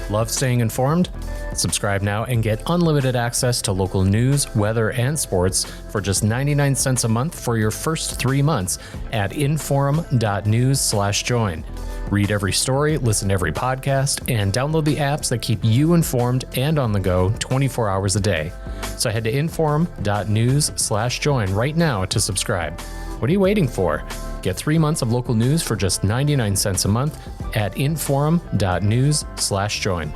Love staying informed? Subscribe now and get unlimited access to local news, weather, and sports for just 99 cents a month for your first 3 months at inforum.news/join. Read every story, listen to every podcast, and download the apps that keep you informed and on the go 24 hours a day. So head to inforum.news/join right now to subscribe. What are you waiting for? Get 3 months of local news for just 99 cents a month at inforum.news/join.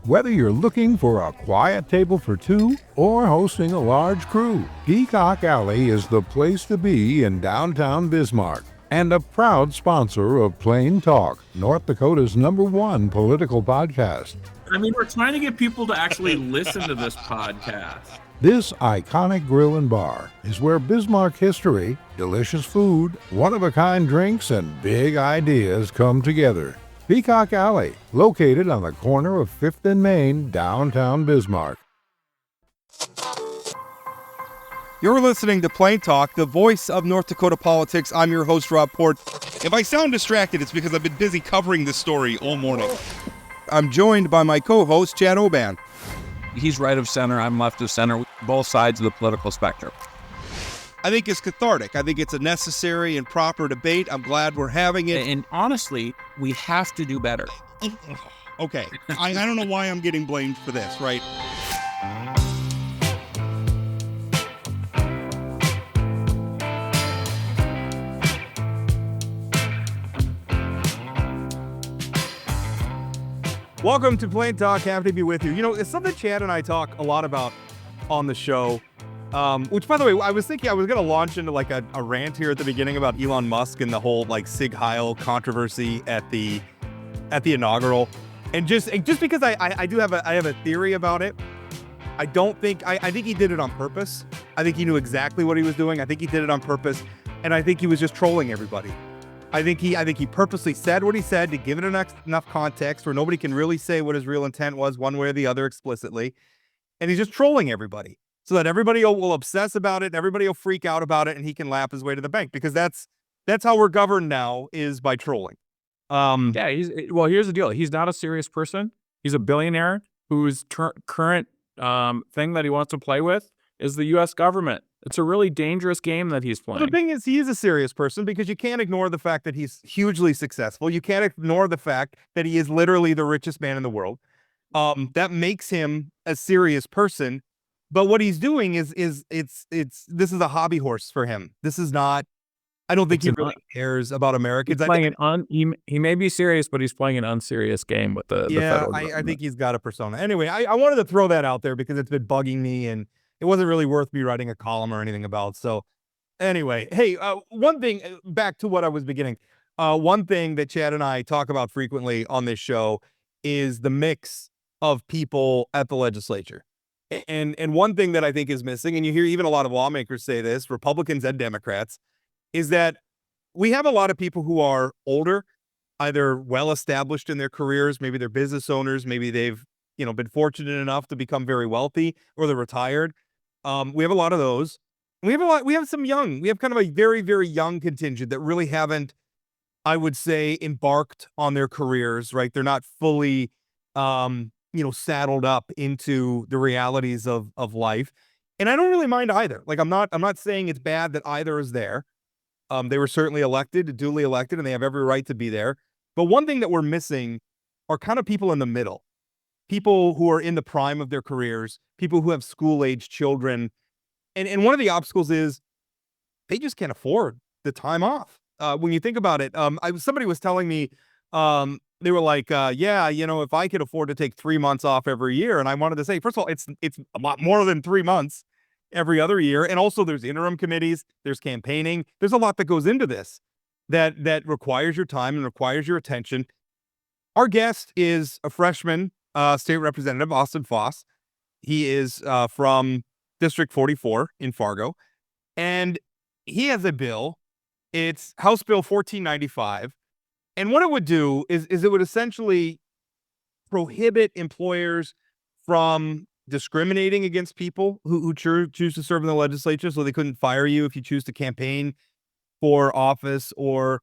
Whether you're looking for a quiet table for two or hosting a large crew, Peacock Alley is the place to be in downtown Bismarck, and a proud sponsor of Plain Talk, North Dakota's #1 political podcast. I mean, we're trying to get people to actually listen to this podcast. This iconic grill and bar is where Bismarck history, delicious food, one-of-a-kind drinks, and big ideas come together. Peacock Alley, located on the corner of 5th and Main, downtown Bismarck. You're listening to Plain Talk, the voice of North Dakota politics. I'm your host, Rob Port. If I sound distracted, it's because I've been busy covering this story all morning. I'm joined by my co-host, Chad Oban. He's right of center, I'm left of center, both sides of the political spectrum. I think it's cathartic. I think it's a necessary and proper debate. I'm glad we're having it. And honestly, we have to do better. Okay, I don't know why I'm getting blamed for this, right? Welcome to Plain Talk. Happy to be with you. You know, it's something Chad and I talk a lot about on the show. Which, by the way, I was thinking I was going to launch into like a rant here at the beginning about Elon Musk and the whole like Sig Heil controversy at the inaugural, and just because I have a theory about it. I think he did it on purpose. I think he knew exactly what he was doing. I think he did it on purpose, and I think he was just trolling everybody. I think he purposely said what he said to give it enough context where nobody can really say what his real intent was one way or the other explicitly, and he's just trolling everybody so that everybody will obsess about it, and everybody will freak out about it, and he can laugh his way to the bank, because that's how we're governed now, is by trolling. Well, here's the deal. He's not a serious person. He's a billionaire whose current thing that he wants to play with is the U.S. government. It's a really dangerous game that he's playing. Well, the thing is, he is a serious person, because you can't ignore the fact that he's hugely successful. You can't ignore the fact that he is literally the richest man in the world. That makes him a serious person. But what he's doing is this is a hobby horse for him. This is not. I don't think he really cares about Americans. He may be serious, but he's playing an unserious game with the federal government. I think he's got a persona. Anyway, I wanted to throw that out there because it's been bugging me, and it wasn't really worth me writing a column or anything about. So anyway, hey, one thing, back to what I was beginning. One thing that Chad and I talk about frequently on this show is the mix of people at the legislature. And one thing that I think is missing, and you hear even a lot of lawmakers say this, Republicans and Democrats, is that we have a lot of people who are older, either well-established in their careers, maybe they're business owners, maybe they've been fortunate enough to become very wealthy, or they're retired. We have a lot of those. We have some young. We have kind of a very, very young contingent that really haven't, I would say, embarked on their careers, right? They're not fully, saddled up into the realities of life. And I don't really mind either. Like, I'm not saying it's bad that either is there. They were certainly duly elected, and they have every right to be there. But one thing that we're missing are kind of people in the middle. People who are in the prime of their careers, people who have school-age children. And one of the obstacles is they just can't afford the time off. When you think about it, somebody was telling me, they were like, if I could afford to take 3 months off every year. And I wanted to say, first of all, it's a lot more than 3 months every other year. And also there's interim committees, there's campaigning. There's a lot that goes into this that requires your time and requires your attention. Our guest is a freshman state representative, Austin Foss. He is from District 44 in Fargo, and he has a bill. It's House Bill 1495, and what it would do is it would essentially prohibit employers from discriminating against people who choose to serve in the legislature. So they couldn't fire you if you choose to campaign for office or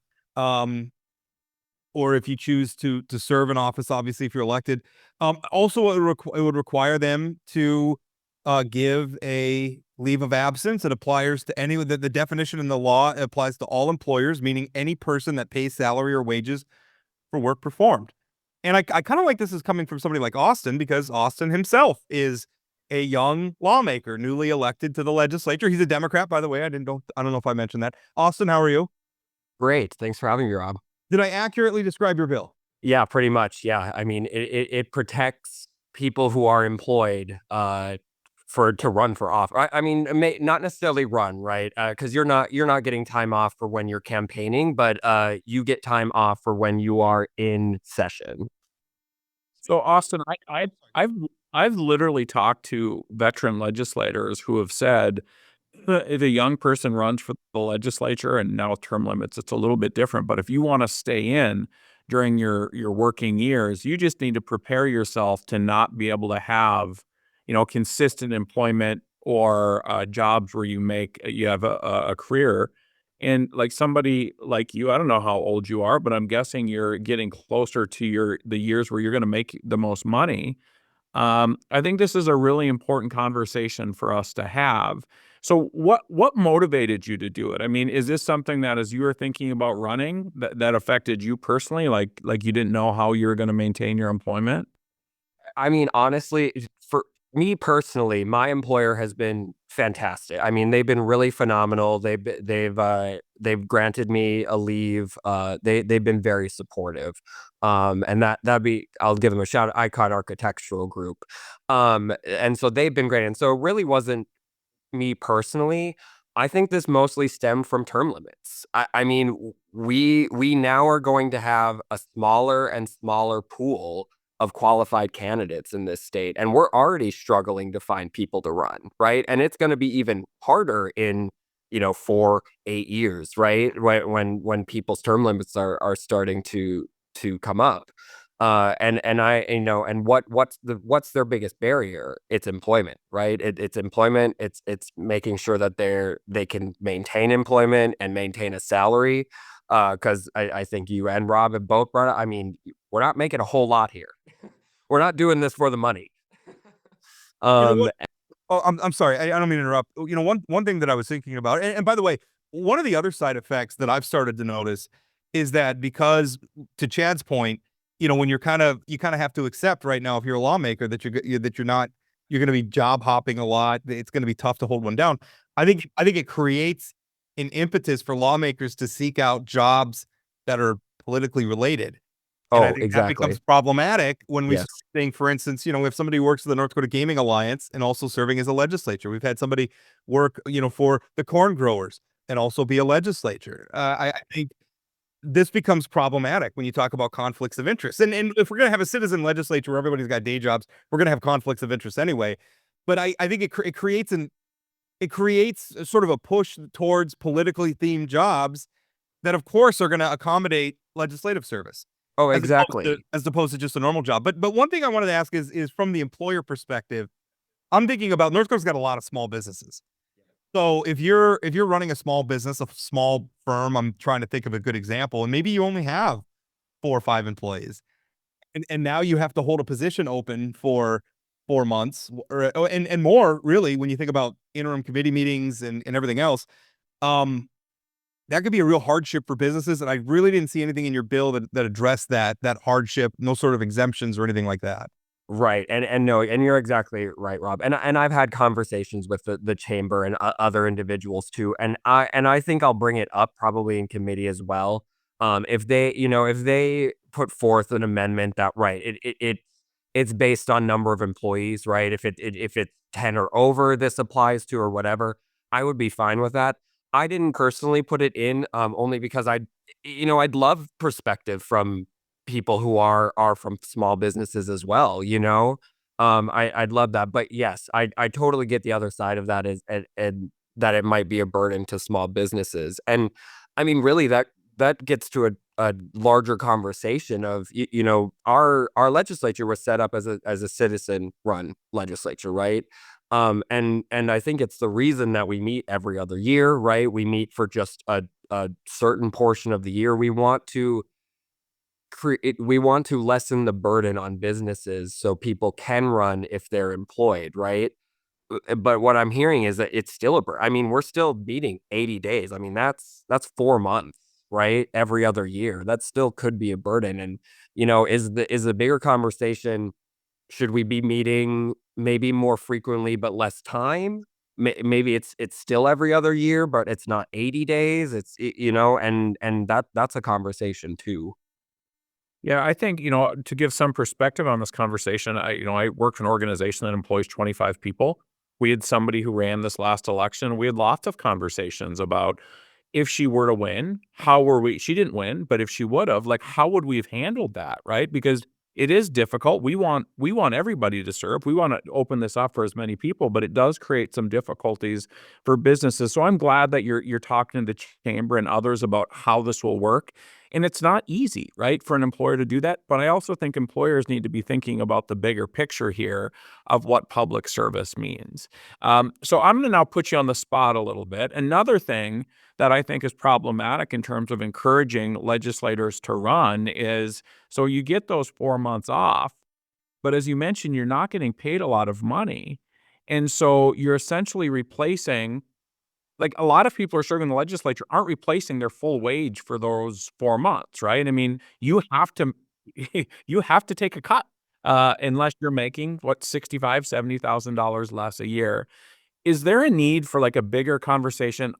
or if you choose to serve in office, obviously if you're elected. Also, it would require them to give a leave of absence. It applies to any the definition in the law applies to all employers, meaning any person that pays salary or wages for work performed. And I kind of like this is coming from somebody like Austin, because Austin himself is a young lawmaker, newly elected to the legislature. He's a Democrat, by the way. I don't know if I mentioned that. Austin, how are you? Great. Thanks for having me, Rob. Did I accurately describe your bill? Yeah, pretty much. Yeah. I mean, it protects people who are employed to run for office. I mean, not necessarily run, right? Because you're not getting time off for when you're campaigning, but you get time off for when you are in session. So Austin, I've literally talked to veteran legislators who have said if a young person runs for the legislature, and now term limits, it's a little bit different, but if you want to stay in during your working years, you just need to prepare yourself to not be able to have, consistent employment or jobs where you have a career. And like somebody like you, I don't know how old you are, but I'm guessing you're getting closer to the years where you're going to make the most money. I think this is a really important conversation for us to have. So what motivated you to do it? I mean, is this something that as you were thinking about running that affected you personally? Like you didn't know how you were going to maintain your employment? I mean, honestly, for me personally, my employer has been fantastic. I mean, they've been really phenomenal. They've granted me a leave. They've been very supportive. And I'll give them a shout out, Icon Architectural Group. And so they've been great. And so it really wasn't me personally. I think this mostly stemmed from term limits. I mean, we now are going to have a smaller and smaller pool of qualified candidates in this state, and we're already struggling to find people to run, right? And it's going to be even harder in 4-8 years, right? When people's term limits are starting to come up. And what's their biggest barrier? It's employment, right? It's employment. It's making sure that they can maintain employment and maintain a salary. Because I think you and Rob have both brought up. I mean, we're not making a whole lot here. We're not doing this for the money. What? Oh, I'm sorry. I don't mean to interrupt. One thing that I was thinking about, and by the way, one of the other side effects that I've started to notice is that because, to Chad's point, when you kind of have to accept right now, if you're a lawmaker, that you're going to be job hopping a lot. It's going to be tough to hold one down. I think it creates an impetus for lawmakers to seek out jobs that are politically related. And I think exactly. that becomes problematic when we Yes. think, for instance, if somebody works for the North Dakota Gaming Alliance and also serving as a legislature. We've had somebody work, for the corn growers and also be a legislature. I think this becomes problematic when you talk about conflicts of interest. And if we're going to have a citizen legislature where everybody's got day jobs, we're going to have conflicts of interest anyway. But I think it creates sort of a push towards politically themed jobs that, of course, are going to accommodate legislative service. Oh, exactly. As opposed to just a normal job. But one thing I wanted to ask is from the employer perspective, I'm thinking about North Dakota's got a lot of small businesses. So if you're running a small business, a small firm, I'm trying to think of a good example, and maybe you only have 4 or 5 employees, and now you have to hold a position open for 4 months and more, really, when you think about interim committee meetings and everything else. That could be a real hardship for businesses, and I really didn't see anything in your bill that addressed that hardship, no sort of exemptions or anything like that. Right. And no, and you're exactly right, Rob. And I've had conversations with the chamber and other individuals too. And I think I'll bring it up probably in committee as well. If they put forth an amendment that, right, it's based on number of employees, right? If it's 10 or over, this applies to, or whatever, I would be fine with that. I didn't personally put it in, only because I'd love perspective from people who are from small businesses as well. I'd love that. But yes, I totally get the other side of that and that it might be a burden to small businesses. And I mean, really, that gets to a larger conversation of, our legislature was set up as a citizen run legislature, right? And I think it's the reason that we meet every other year, right? We meet for just a certain portion of the year. We want to we want to lessen the burden on businesses so people can run if they're employed, right? But what I'm hearing is that it's still I mean, we're still beating 80 days. I mean, that's 4 months, right? Every other year. That still could be a burden. And, is the bigger conversation, should we be meeting maybe more frequently but less time? Maybe it's still every other year, but it's not 80 days. And that's a conversation too. Yeah, I think, to give some perspective on this conversation, I work for an organization that employs 25 people. We had somebody who ran this last election. We had lots of conversations about if she were to win, she didn't win, but if she would have, like, how would we have handled that, right? Because it is difficult. We want everybody to serve. We want to open this up for as many people, but it does create some difficulties for businesses. So I'm glad that you're talking to the chamber and others about how this will work. And it's not easy, right, for an employer to do that. But I also think employers need to be thinking about the bigger picture here of what public service means. So I'm going to now put you on the spot a little bit. Another thing that I think is problematic in terms of encouraging legislators to run is, so you get those 4 months off, but as you mentioned, you're not getting paid a lot of money. And so you're essentially replacing, like, a lot of people who are serving in the legislature aren't replacing their full wage for those 4 months, right? I mean, you have to you have to take a cut unless you're making what, $65,000-$70,000 less a year. Is there a need for, like, a bigger conversation?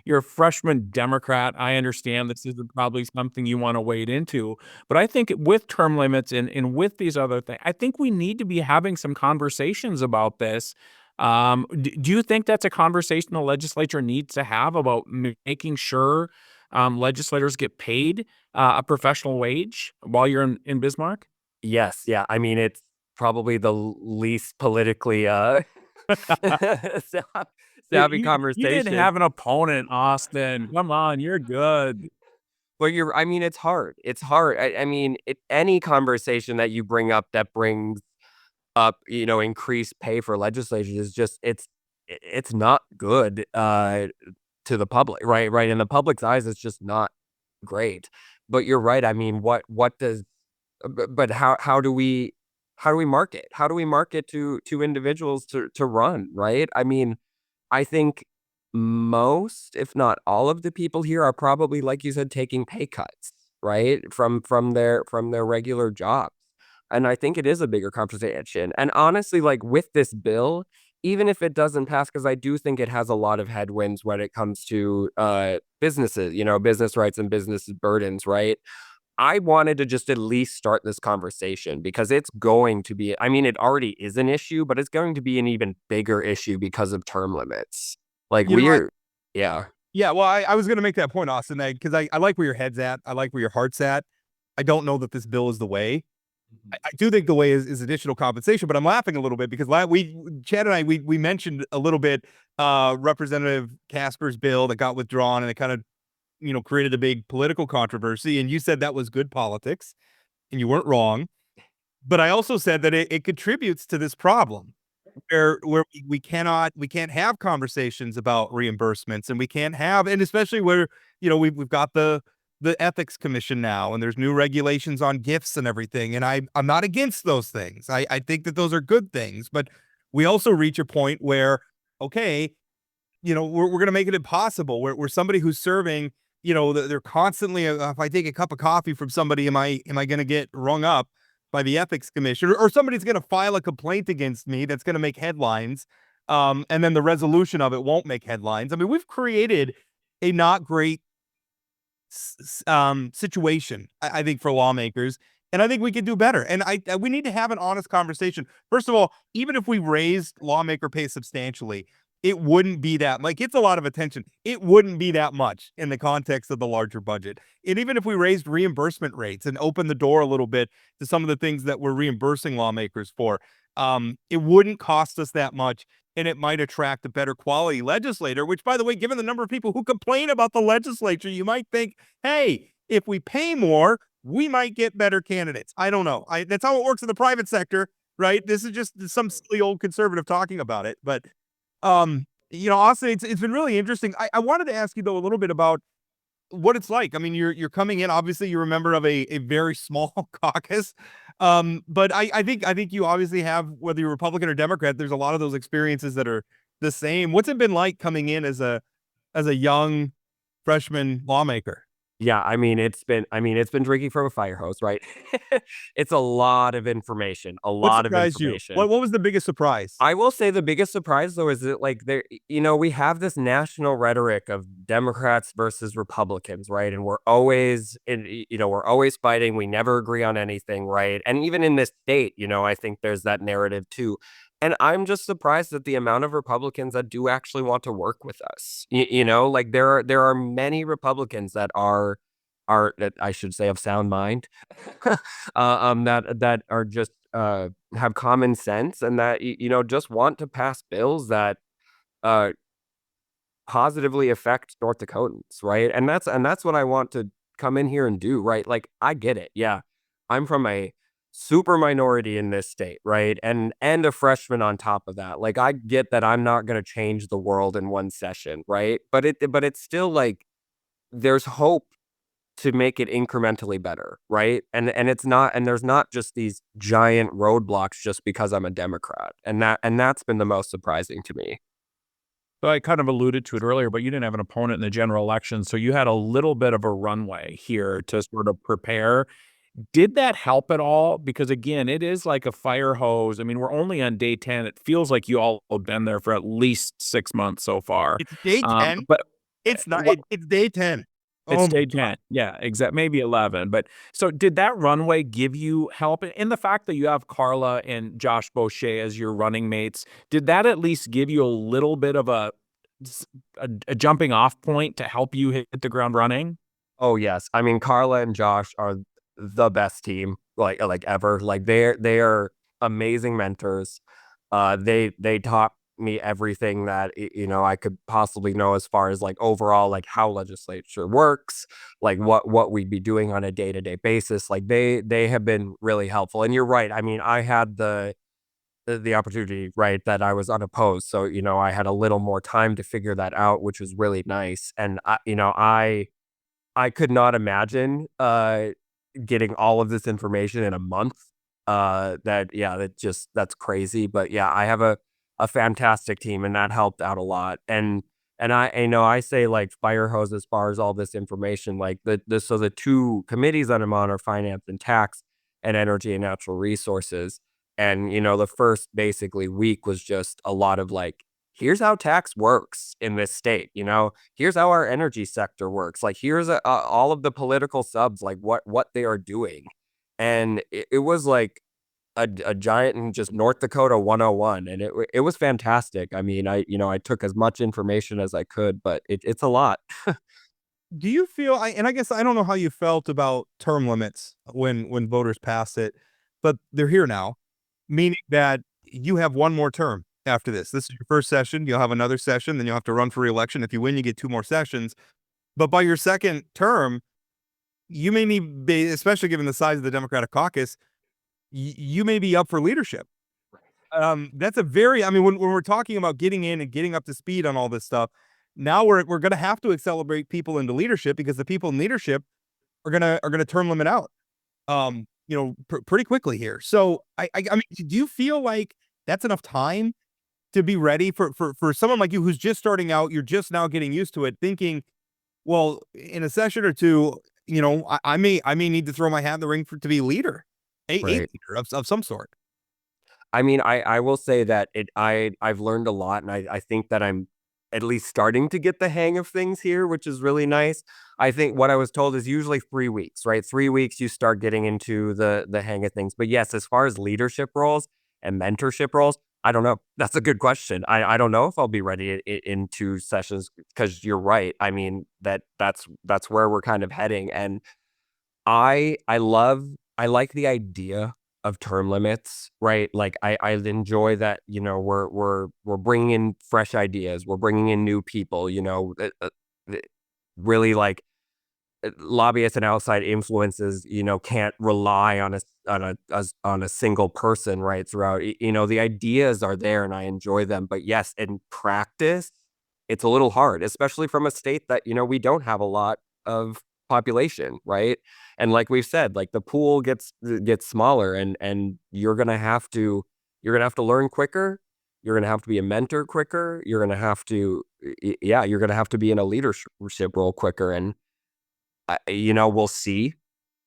You're a freshman Democrat. I understand this isn't probably something you want to wade into, but I think with term limits and with these other things, I think we need to be having some conversations about this. Do you think that's a conversation the legislature needs to have about making sure legislators get paid a professional wage while you're in Bismarck? Yes, yeah. I mean, it's probably the least politically sa- savvy You didn't conversation. have an opponent, Austin. Come on, you're good. But I mean, it's hard. It's hard. I mean, any conversation that you bring up that brings up, increased pay for legislators is just, it's not good to the public, right? Right. In the public's eyes, it's just not great. But you're right. I mean, what does, but how do we market? How do we market to individuals to run, right? I mean, I think most, if not all of the people here are probably, like you said, taking pay cuts, right? From their regular jobs. And I think it is a bigger conversation. And honestly, like, with this bill, even if it doesn't pass, because I do think it has a lot of headwinds when it comes to businesses, business rights and business burdens, right? I wanted to just at least start this conversation because it's going to be, I mean, it already is an issue, but it's going to be an even bigger issue because of term limits. Like, You know, I, yeah. yeah, well, I was going to make that point, Austin, because I like where your head's at. I like where your heart's at. I don't know that this bill is the way. I do think the way is additional compensation, but I'm laughing a little bit because Chad and I, we mentioned a little bit Representative Casper's bill that got withdrawn, and it kind of, created a big political controversy. And you said that was good politics, and you weren't wrong. But I also said that it contributes to this problem where we can't have conversations about reimbursements, and we can't have, and especially where, we've got the ethics commission now, and there's new regulations on gifts and everything. And I'm not against those things. I think that those are good things, but we also reach a point where, okay, we're going to make it impossible where somebody who's serving, they're constantly, if I take a cup of coffee from somebody, am I going to get rung up by the ethics commission, or somebody's going to file a complaint against me that's going to make headlines. And then the resolution of it won't make headlines. I mean, we've created a not great situation, I think, for lawmakers. And I think we can do better. And we need to have an honest conversation. First of all, even if we raised lawmaker pay substantially, it wouldn't be that, like, it's a lot of attention. It wouldn't be that much in the context of the larger budget. And even if we raised reimbursement rates and opened the door a little bit to some of the things that we're reimbursing lawmakers for, it wouldn't cost us that much. And it might attract a better quality legislator, which, by the way, given the number of people who complain about the legislature, you might think, hey, if we pay more, we might get better candidates. I don't know. That's how it works in the private sector, right? This is just some silly old conservative talking about it. But Austin, it's been really interesting. I wanted to ask you, though, a little bit about what it's like. I mean, you're coming in. Obviously, you're a member of a very small caucus, but I think you obviously have, whether you're Republican or Democrat, there's a lot of those experiences that are the same. What's it been like coming in as a young freshman lawmaker? Yeah, it's been drinking from a fire hose, right? It's a lot of information, a What lot of surprised you? information. What was the biggest surprise? I will say the biggest surprise though is that like we have this national rhetoric of Democrats versus Republicans, right? And we're always fighting. We never agree on anything, right? And even in this state, I think there's that narrative too. And I'm just surprised at the amount of Republicans that do actually want to work with us. Like there are many Republicans that that I should say of sound mind, that are just have common sense and that just want to pass bills that uh positively affect North Dakotans, right? And that's what I want to come in here and do, right? Like I get it. Yeah. I'm from a super minority in this state, right? And a freshman on top of that. Like I get that I'm not going to change the world in one session, right? But it's still like there's hope to make it incrementally better, right? And there's not just these giant roadblocks just because I'm a Democrat. And that's been the most surprising to me. So I kind of alluded to it earlier, but you didn't have an opponent in the general election, so you had a little bit of a runway here to sort of prepare. Did that help at all? Because again, it is like a fire hose. I mean, we're only on day 10. It feels like you all have been there for at least 6 months so far. It's day 10. But It's not. what It's day 10. it's Oh my day God. 10. Yeah, exact maybe 11. But so did that runway give you help in the fact that you have Carla and Josh Boucher as your running mates? Did that at least give you a little bit of a jumping off point to help you hit the ground running? Oh yes. I mean, Carla and Josh are the best team like ever. Like they are amazing mentors. They taught me everything that I could possibly know as far as like overall like how legislature works, like what we'd be doing on a day-to-day basis. Like they have been really helpful. And you're right. I mean, I had the opportunity, right, that I was unopposed. So, I had a little more time to figure that out, which was really nice. And I could not imagine getting all of this information in a month. That's crazy. But yeah, I have a fantastic team and that helped out a lot. And I say like fire hose as far as all this information, like the two committees that I'm on are finance and tax and energy and natural resources. And the first basically week was just a lot of like, here's how tax works in this state. Here's how our energy sector works. Like here's all of the political subs, like what they are doing. And it was like a giant and just North Dakota 101, and it was fantastic. I mean, I took as much information as I could, but it's a lot. Do you feel, and I guess I don't know how you felt about term limits when voters passed it, but they're here now, meaning that you have one more term after this. This is your first session. You'll have another session, then you'll have to run for re-election. If you win, you get two more sessions. But by your second term, you may be, especially given the size of the Democratic caucus, you may be up for leadership. That's a very, I mean, when we're talking about getting in and getting up to speed on all this stuff, now we're going to have to accelerate people into leadership because the people in leadership are gonna term limit out, pretty quickly here. So I mean, do you feel like that's enough time to be ready for someone like you who's just starting out? You're just now getting used to it, thinking, well, in a session or two, I may need to throw my hat in the ring to be leader, a Right. leader of some sort. I mean, I will say that I've learned a lot, and I think that I'm at least starting to get the hang of things here, which is really nice. I think what I was told is usually 3 weeks, right? 3 weeks you start getting into the hang of things. But yes, as far as leadership roles and mentorship roles, I don't know. That's a good question. I don't know if I'll be ready in 2 sessions because you're right. I mean that's where we're kind of heading, and I like the idea of term limits, right? Like I enjoy that, we're bringing in fresh ideas, we're bringing in new people, really like lobbyists and outside influences, can't rely on a single person, right? Throughout, the ideas are there and I enjoy them, but yes, in practice, it's a little hard, especially from a state that we don't have a lot of population, right? And like we've said, like the pool gets smaller, and you're gonna have to learn quicker. You're gonna have to be a mentor quicker. You're gonna have to, you're gonna have to be in a leadership role quicker. And we'll see.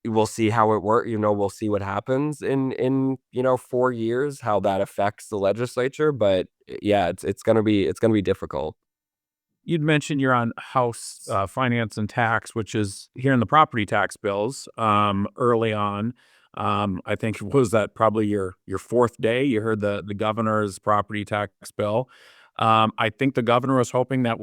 We'll see how it works. We'll see what happens in 4 years, how that affects the legislature. But yeah, it's gonna be difficult. You'd mentioned you're on House Finance and Tax, which is here in the property tax bills early on. I think was that probably your fourth day you heard the governor's property tax bill. I think the governor was hoping that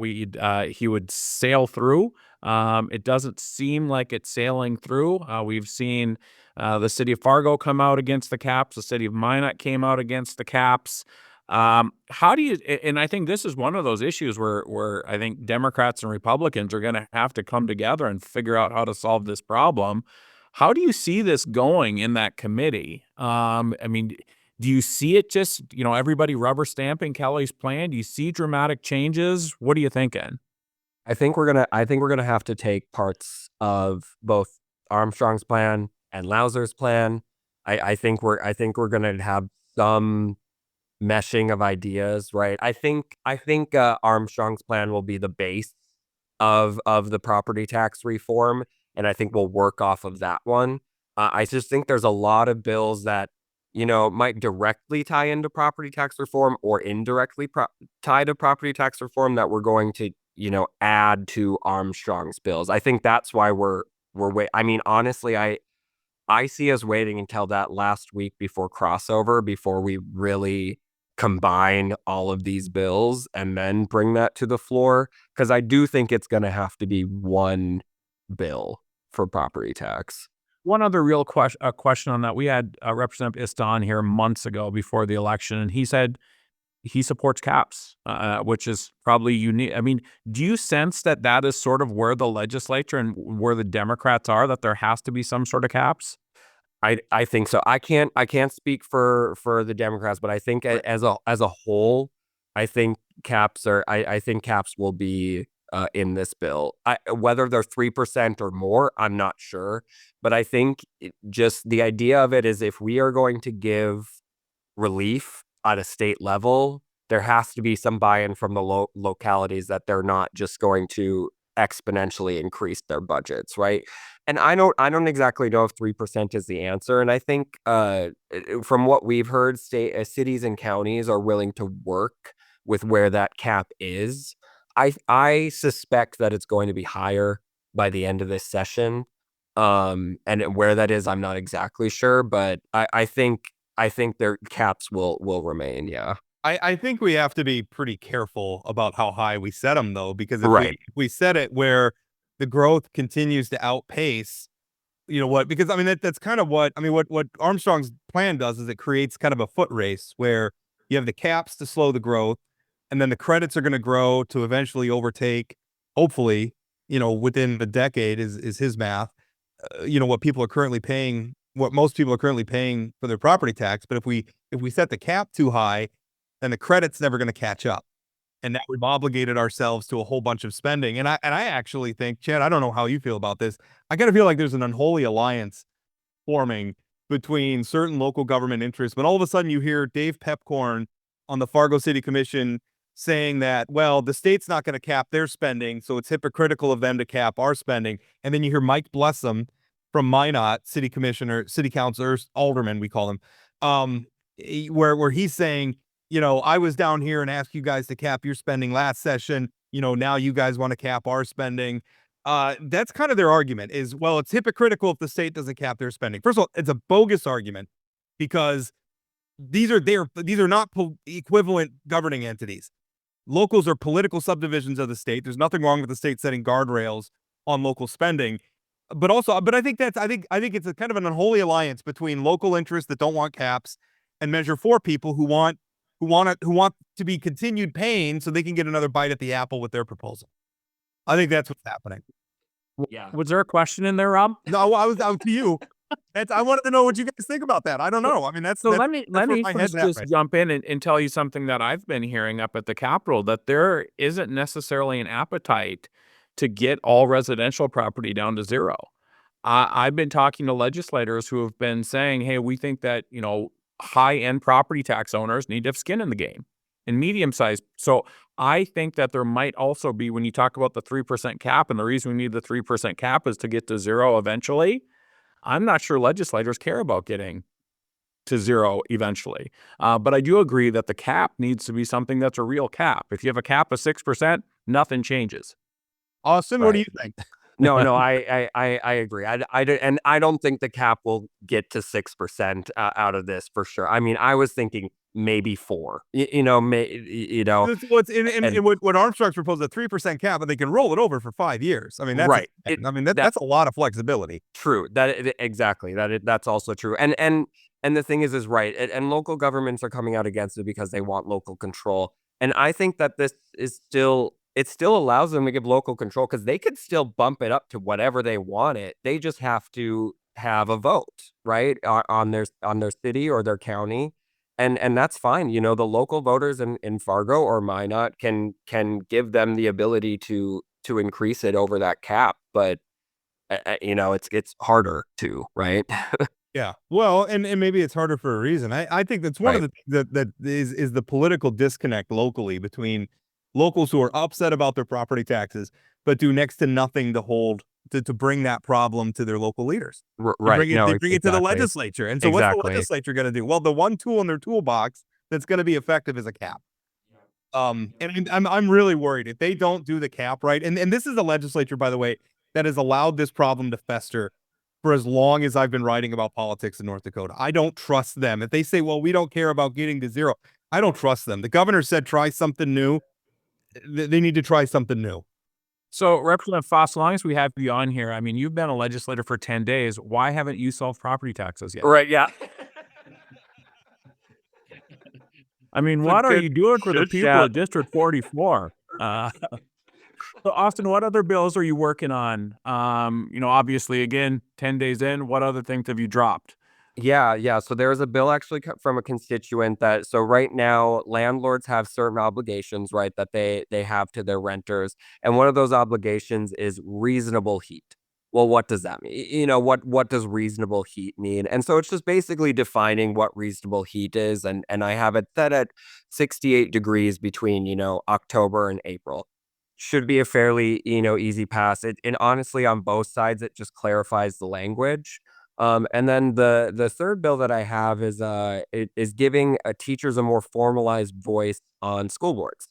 he would sail through. It doesn't seem like it's sailing through. We've seen the city of Fargo come out against the caps. The city of Minot came out against the caps. How do you, and I think this is one of those issues where I think Democrats and Republicans are going to have to come together and figure out how to solve this problem. How do you see this going in that committee? I mean, do you see it just, everybody rubber stamping Kelly's plan? Do you see dramatic changes? What are you thinking? I think we're gonna have to take parts of both Armstrong's plan and Lauser's plan. I think we're gonna have some meshing of ideas, right? I think Armstrong's plan will be the base of the property tax reform, and I think we'll work off of that one. I just think there's a lot of bills that might directly tie into property tax reform or indirectly tie to property tax reform that we're going to add to Armstrong's bills. I think that's why we're wait. I mean, honestly, I see us waiting until that last week before crossover before we really combine all of these bills and then bring that to the floor, because I do think it's going to have to be one bill for property tax. One other real question on that. We had Representative Ista on here months ago before the election, and he said he supports caps, which is probably unique. I mean, do you sense that is sort of where the legislature and where the Democrats are, that there has to be some sort of caps? I think so. I can't speak for the Democrats, but I think as a whole, I think caps will be in this bill. Whether they're 3% or more, I'm not sure. But I think just the idea of it is, if we are going to give relief at a state level, there has to be some buy-in from the localities that they're not just going to exponentially increase their budgets, right? And I don't exactly know if 3% is the answer. And I think from what we've heard, cities and counties are willing to work with where that cap is. I suspect that it's going to be higher by the end of this session. And where that is, I'm not exactly sure, but I think their caps will remain. Yeah. I think we have to be pretty careful about how high we set them, though, because if we set it where the growth continues to outpace, because I mean, that's kind of what Armstrong's plan does, is it creates kind of a foot race where you have the caps to slow the growth, and then the credits are going to grow to eventually overtake, hopefully, within the decade is his math, what people are currently paying, what most people are currently paying for their property tax. But if we set the cap too high, then the credit's never going to catch up. And that we've obligated ourselves to a whole bunch of spending. And I actually think, Chad, I don't know how you feel about this. I kind of feel like there's an unholy alliance forming between certain local government interests. But all of a sudden you hear Dave Pepcorn on the Fargo City Commission saying that, well, the state's not going to cap their spending, so it's hypocritical of them to cap our spending. And then you hear Mike Blessum from Minot, city councilor, alderman, we call him, where he's saying, I was down here and asked you guys to cap your spending last session. Now you guys want to cap our spending. That's kind of their argument is, well, it's hypocritical if the state doesn't cap their spending. First of all, it's a bogus argument, because these are not equivalent governing entities. Locals are political subdivisions of the state. There's nothing wrong with the state setting guardrails on local spending. But I think it's a kind of an unholy alliance between local interests that don't want caps and Measure 4 people who want to be continued paying so they can get another bite at the apple with their proposal. I think that's what's happening. Yeah. Was there a question in there, Rob? No, I was out to you. I wanted to know what you guys think about that. I don't know. I mean, let me just jump in and tell you something that I've been hearing up at the Capitol, that there isn't necessarily an appetite to get all residential property down to zero. I've been talking to legislators who have been saying, hey, we think that, high-end property tax owners need to have skin in the game and medium-sized. So I think that there might also be, when you talk about the 3% cap, and the reason we need the 3% cap is to get to zero eventually, I'm not sure legislators care about getting to zero eventually. But I do agree that the cap needs to be something that's a real cap. If you have a cap of 6%, nothing changes. Austin, what do you think? No, I agree. And I don't think the cap will get to 6% out of this for sure. I mean, I was thinking maybe 4. What Armstrong's proposed, a 3% cap, but they can roll it over for 5 years. I mean, that's right. That's a lot of flexibility. True. Exactly. That's also true. And the thing is right. And local governments are coming out against it because they want local control. And I think that this is it still allows them to give local control, because they could still bump it up to whatever they want it. They just have to have a vote, right, on their city or their county, and that's fine. The local voters in Fargo or Minot can give them the ability to increase it over that cap, but it's harder to, right? Yeah. Well, and maybe it's harder for a reason. I think that's one of the things that is the political disconnect locally between locals who are upset about their property taxes, but do next to nothing to bring that problem to their local leaders. Right. They bring it to the legislature. And so what's the legislature going to do? Well, the one tool in their toolbox that's going to be effective is a cap. And I'm really worried if they don't do the cap right. And this is a legislature, by the way, that has allowed this problem to fester for as long as I've been writing about politics in North Dakota. I don't trust them. If they say, well, we don't care about getting to zero, I don't trust them. The governor said, try something new. They need to try something new. So, Representative Foss, as long as we have you on here, I mean, you've been a legislator for 10 days. Why haven't you solved property taxes yet? Right, yeah. I mean, what are you doing for the people of District 44? So, Austin, what other bills are you working on? Obviously, again, 10 days in, what other things have you dropped? Yeah. So there's a bill actually from a constituent so right now landlords have certain obligations, right, that they have to their renters. And one of those obligations is reasonable heat. Well, what does that mean? What does reasonable heat mean? And so it's just basically defining what reasonable heat is. And I have it set at 68 degrees between, October and April. Should be a fairly, easy pass. And honestly, on both sides, it just clarifies the language. And then the third bill that I have is giving teachers a more formalized voice on school boards.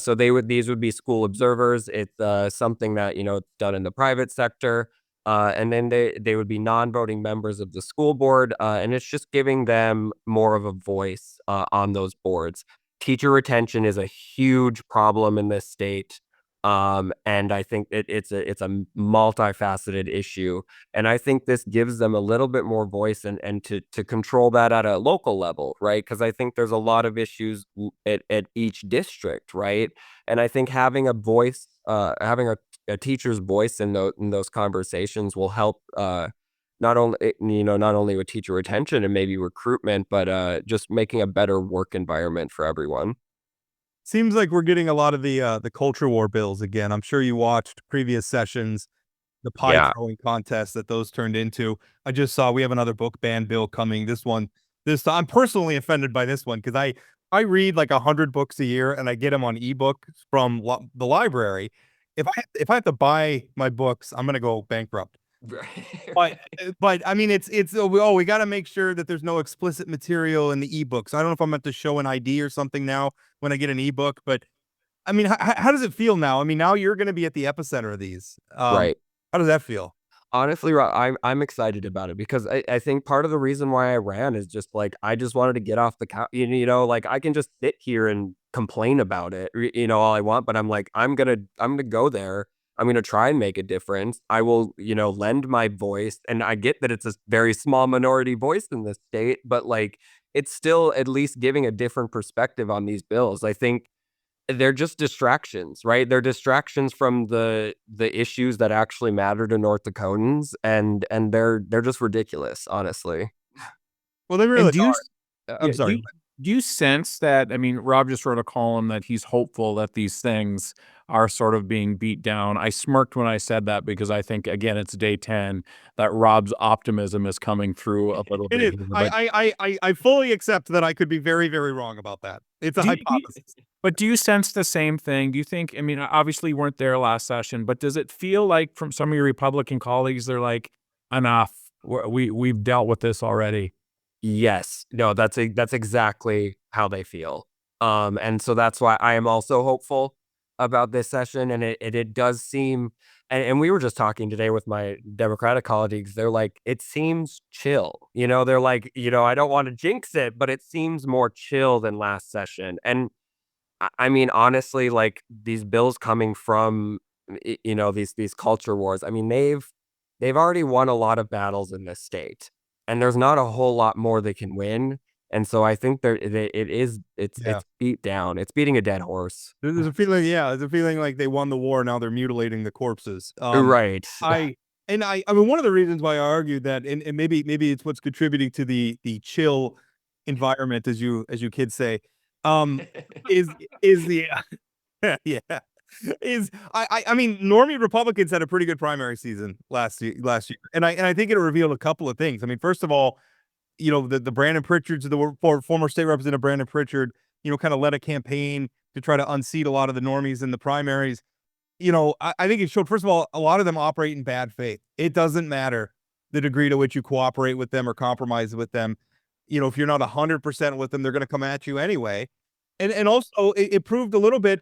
So these would be school observers. It's something that done in the private sector, and then they would be non-voting members of the school board, and it's just giving them more of a voice on those boards. Teacher retention is a huge problem in this state. And I think it's a multifaceted issue. And I think this gives them a little bit more voice and to control that at a local level, right? Because I think there's a lot of issues at each district, right? And I think having a voice, having a teacher's voice in those conversations will help not only with teacher retention and maybe recruitment, but just making a better work environment for everyone. Seems like we're getting a lot of the culture war bills again. I'm sure you watched previous sessions, the pie throwing contest that those turned into. I just saw we have another book ban bill coming. I'm personally offended by this one because I read like 100 books a year and I get them on ebook from the library. If I have to buy my books, I'm gonna go bankrupt. But I mean, we got to make sure that there's no explicit material in the ebooks. I don't know if I'm going to show an ID or something now when I get an ebook, but I mean, how does it feel now? I mean, now you're going to be at the epicenter of these. Right. How does that feel? Honestly, I'm excited about it because I think part of the reason why I ran is just like I just wanted to get off the couch. Like I can just sit here and complain about it, all I want. But I'm like, I'm gonna go there. I'm going to try and make a difference. I will, lend my voice. And I get that it's a very small minority voice in this state, but like, it's still at least giving a different perspective on these bills. I think they're just distractions, right? They're distractions from the issues that actually matter to North Dakotans. And they're just ridiculous, honestly. Well, they really are. I'm sorry. Do you sense that? I mean, Rob just wrote a column that he's hopeful that these things are sort of being beat down. I smirked when I said that because I think, again, it's day 10 that Rob's optimism is coming through a little It bit is. here. But I fully accept that I could be very, very wrong about that. It's a do you, hypothesis. but do you sense the same thing? Do you think, I mean, obviously you weren't there last session, but does it feel like from some of your Republican colleagues, they're like, enough, we've dealt with this already? Yes. No, that's exactly how they feel. And so that's why I am also hopeful about this session. And it does seem, and we were just talking today with my Democratic colleagues. They're like, it seems chill. They're like, I don't want to jinx it, but it seems more chill than last session. And I mean, honestly, like these bills coming from, these culture wars. I mean, they've already won a lot of battles in this state, and there's not a whole lot more they can win. And so I think it's beat down. It's beating a dead horse. There's a feeling, there's a feeling like they won the war. Now they're mutilating the corpses. Right. I mean, one of the reasons why I argued that, and maybe it's what's contributing to the chill environment, as you kids say, is the yeah. I mean, normie Republicans had a pretty good primary season last year, and I think it revealed a couple of things. I mean, first of all, the Brandon Pritchards, the former state representative Brandon Pritchard, kind of led a campaign to try to unseat a lot of the normies in the primaries. I think it showed, first of all, a lot of them operate in bad faith. It doesn't matter the degree to which you cooperate with them or compromise with them. If you're not 100% with them, they're going to come at you anyway. And also it proved a little bit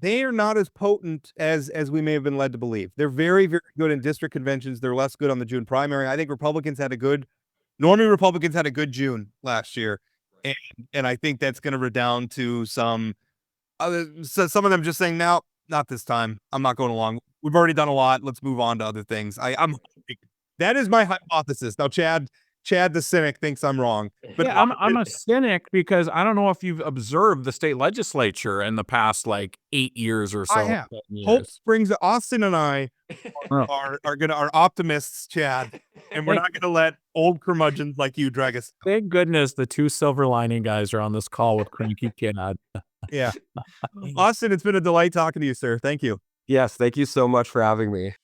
they are not as potent as we may have been led to believe. They're very, very good in district conventions. They're less good on the June primary. I think normie Republicans had a good June last year. And I think that's going to redound to some of them just saying, no, not this time. I'm not going along. We've already done a lot. Let's move on to other things. That is my hypothesis. Now, Chad the cynic thinks I'm wrong. But Yeah, I'm a cynic because I don't know if you've observed the state legislature in the past like 8 years or so. I have. Hope Springs, Austin and I are optimists, Chad, and we're not going to let old curmudgeons like you drag us. Thank goodness the two silver lining guys are on this call with Cranky Kid. Yeah. Austin, it's been a delight talking to you, sir. Thank you. Yes, thank you so much for having me.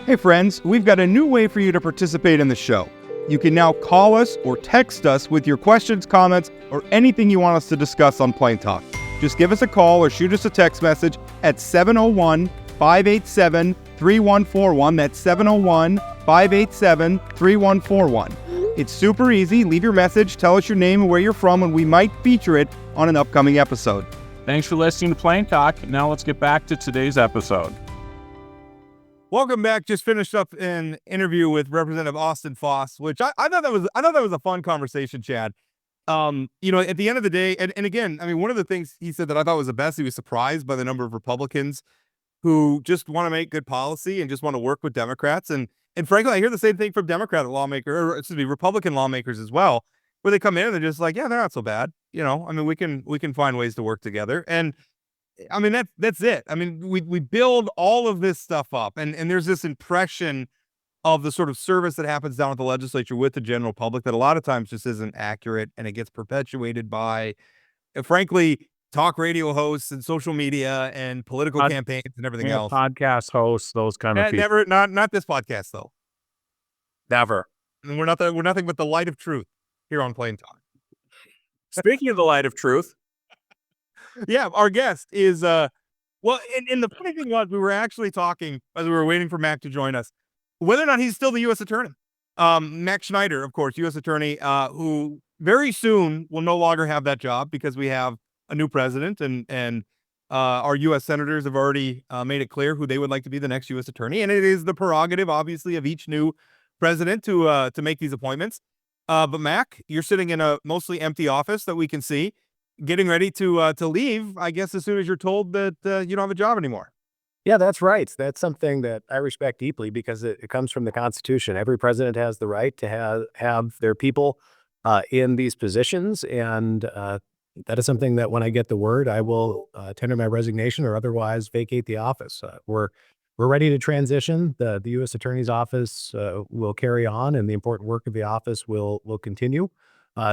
Hey, friends, we've got a new way for you to participate in the show. You can now call us or text us with your questions, comments, or anything you want us to discuss on Plain Talk. Just give us a call or shoot us a text message at 701-587-3141. That's 701-587-3141. It's super easy. Leave your message, tell us your name and where you're from, and we might feature it on an upcoming episode. Thanks for listening to Plain Talk. Now let's get back to today's episode. Welcome back. Just finished up an interview with Representative Austin Foss, which I thought that was a fun conversation, Chad. At the end of the day, and again, I mean, one of the things he said that I thought was the best, he was surprised by the number of Republicans who just want to make good policy and just want to work with Democrats. And frankly, I hear the same thing from Republican lawmakers as well, where they come in and they're just like, yeah, they're not so bad. I mean, we can find ways to work together. And I mean, that's it. I mean, we build all of this stuff up and there's this impression of the sort of service that happens down at the legislature with the general public that a lot of times just isn't accurate, and it gets perpetuated by, frankly, talk radio hosts and social media and political campaigns and everything else. Podcast hosts, those kind of people. Never, not this podcast though. Never. And we're nothing but the light of truth here on Plain Talk. Speaking of the light of truth. Yeah, our guest is, and the funny thing was, we were actually talking as we were waiting for Mac to join us, whether or not he's still the U.S. attorney. Mac Schneider, of course, U.S. attorney, who very soon will no longer have that job because we have a new president, and our U.S. senators have already made it clear who they would like to be the next U.S. attorney, and it is the prerogative, obviously, of each new president to make these appointments. But Mac, you're sitting in a mostly empty office that we can see, getting ready to leave, I guess, as soon as you're told that you don't have a job anymore. Yeah, that's right. That's something that I respect deeply because it comes from the Constitution. Every president has the right to have their people in these positions, and that is something that when I get the word, I will tender my resignation or otherwise vacate the office. We're ready to transition. The U.S. Attorney's Office will carry on, and the important work of the office will continue.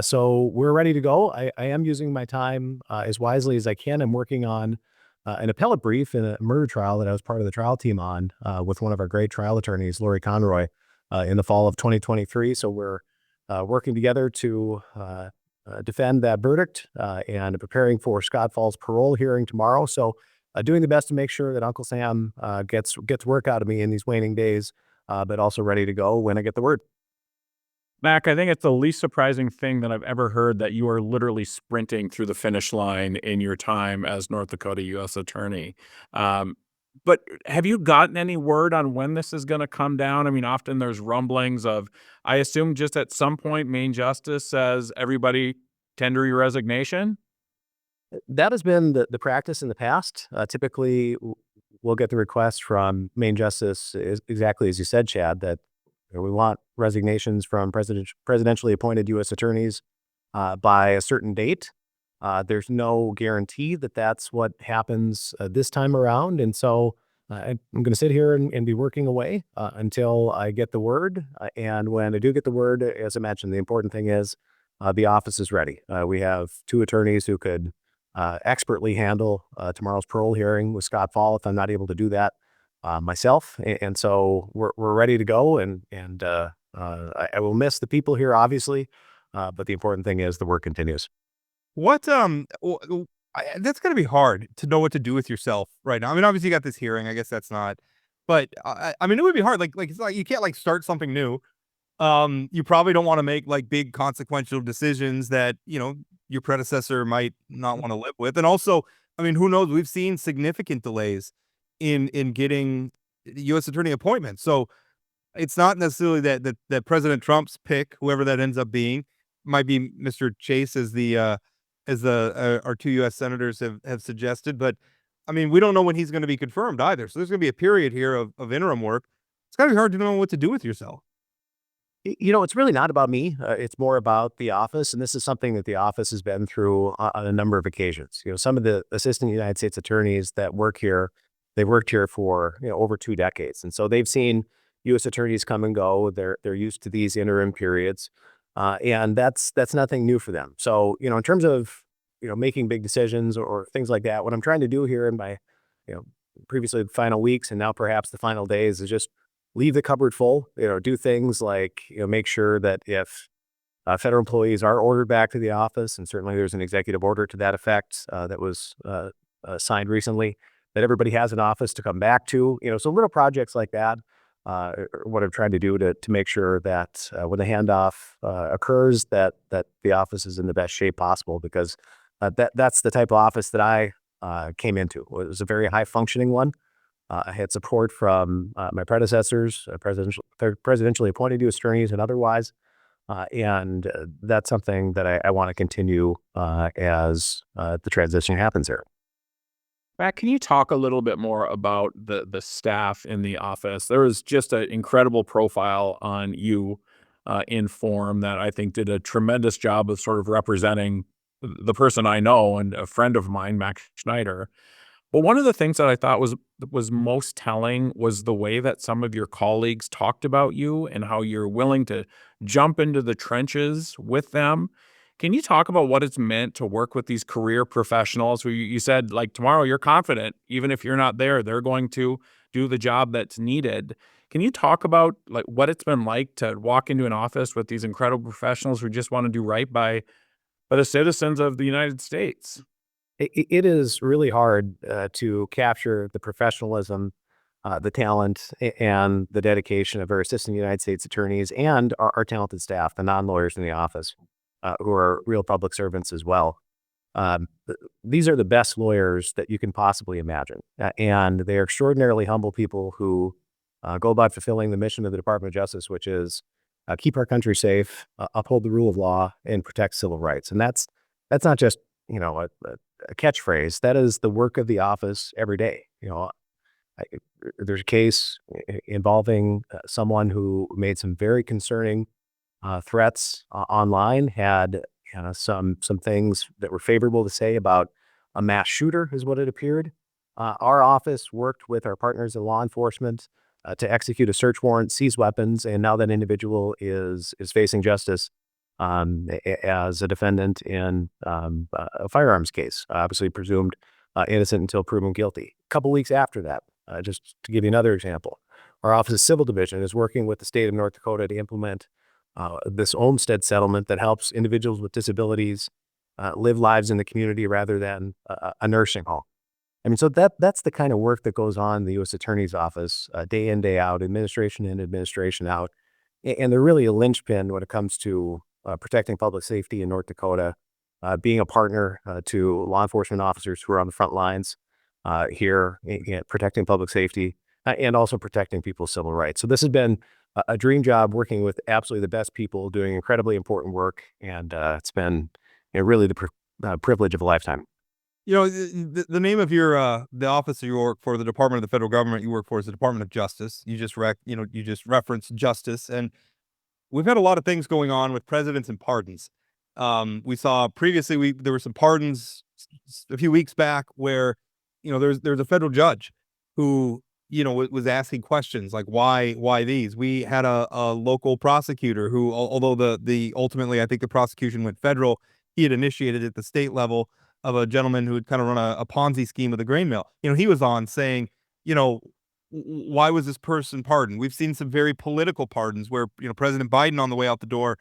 So we're ready to go. I am using my time as wisely as I can. I'm working on an appellate brief in a murder trial that I was part of the trial team on with one of our great trial attorneys, Lori Conroy, in the fall of 2023. So we're working together to defend that verdict and preparing for Scott Fall's parole hearing tomorrow. So doing the best to make sure that Uncle Sam gets work out of me in these waning days, but also ready to go when I get the word. Mac, I think it's the least surprising thing that I've ever heard that you are literally sprinting through the finish line in your time as North Dakota U.S. Attorney. But have you gotten any word on when this is going to come down? I mean, often there's rumblings of, I assume just at some point, Maine Justice says, everybody tender your resignation. That has been the practice in the past. Typically, we'll get the request from Maine Justice, exactly as you said, Chad, that we want resignations from presidentially appointed U.S. attorneys by a certain date. There's no guarantee that that's what happens this time around. And so I'm going to sit here and be working away until I get the word. And when I do get the word, as I mentioned, the important thing is the office is ready. We have 2 attorneys who could expertly handle tomorrow's parole hearing with Scott Fall if I'm not able to do that myself. And so we're ready to go. And I will miss the people here, obviously. But the important thing is the work continues. What that's gonna be hard to know what to do with yourself right now. I mean, obviously you got this hearing. I guess that's not, but I mean, it would be hard. Like it's like you can't like start something new. You probably don't want to make like big consequential decisions that your predecessor might not want to live with. And also, I mean, who knows? We've seen significant delays in getting U.S. attorney appointments. So it's not necessarily that President Trump's pick, whoever that ends up being, might be Mr. Chase as our 2 U.S. senators have suggested. But I mean, we don't know when he's going to be confirmed either. So there's going to be a period here of interim work. It's got to be hard to know what to do with yourself. It's really not about me. It's more about the office. And this is something that the office has been through on a number of occasions. Some of the assistant United States attorneys that work here, they've worked here for over 2 decades. And so they've seen U.S. attorneys come and go. They're used to these interim periods. And that's nothing new for them. So, in terms of, making big decisions or things like that, what I'm trying to do here in my, previously the final weeks and now perhaps the final days is just leave the cupboard full, do things like, make sure that if federal employees are ordered back to the office, and certainly there's an executive order to that effect that was signed recently, that everybody has an office to come back to, so little projects like that. What I'm trying to do to make sure that when the handoff occurs, that the office is in the best shape possible, because that's the type of office that I came into. It was a very high functioning one. I had support from my predecessors, presidentially appointed U.S. attorneys and otherwise. And that's something that I want to continue as the transition happens here. Matt, can you talk a little bit more about the staff in the office? There was just an incredible profile on you in Forum that I think did a tremendous job of sort of representing the person I know and a friend of mine, Max Schneider. But one of the things that I thought was most telling was the way that some of your colleagues talked about you and how you're willing to jump into the trenches with them. Can you talk about what it's meant to work with these career professionals who you said, like, tomorrow you're confident, even if you're not there, they're going to do the job that's needed. Can you talk about like what it's been like to walk into an office with these incredible professionals who just want to do right by the citizens of the United States? It is really hard to capture the professionalism, the talent, and the dedication of our assistant United States attorneys and our talented staff, the non-lawyers in the office, who are real public servants as well. These are the best lawyers that you can possibly imagine. And they are extraordinarily humble people who go about fulfilling the mission of the Department of Justice, which is keep our country safe, uphold the rule of law, and protect civil rights. And that's not just, a catchphrase. That is the work of the office every day. There's a case involving someone who made some very concerning threats online, had some things that were favorable to say about a mass shooter, is what it appeared. Our office worked with our partners in law enforcement to execute a search warrant, seize weapons, and now that individual is facing justice as a defendant in a firearms case, obviously presumed innocent until proven guilty. A couple weeks after that, just to give you another example, our Office of Civil Division is working with the state of North Dakota to implement this Olmstead settlement that helps individuals with disabilities live lives in the community rather than a nursing home. I mean, so that's the kind of work that goes on in the U.S. Attorney's Office day in, day out, administration in, administration out. And they're really a linchpin when it comes to protecting public safety in North Dakota, being a partner to law enforcement officers who are on the front lines here, protecting public safety and also protecting people's civil rights. So this has been a dream job, working with absolutely the best people, doing incredibly important work. And it's been really the privilege of a lifetime. The name of your the office you work for, the Department of the Federal Government you work for, is the Department of Justice. You just referenced justice, and we've had a lot of things going on with presidents and pardons. We saw previously there were some pardons a few weeks back where there's a federal judge who was asking questions like why these. We had a local prosecutor who, although the ultimately I think the prosecution went federal, he had initiated at the state level, of a gentleman who had kind of run a Ponzi scheme with a grain mill. He was on saying, why was this person pardoned? We've seen some very political pardons where, President Biden on the way out the door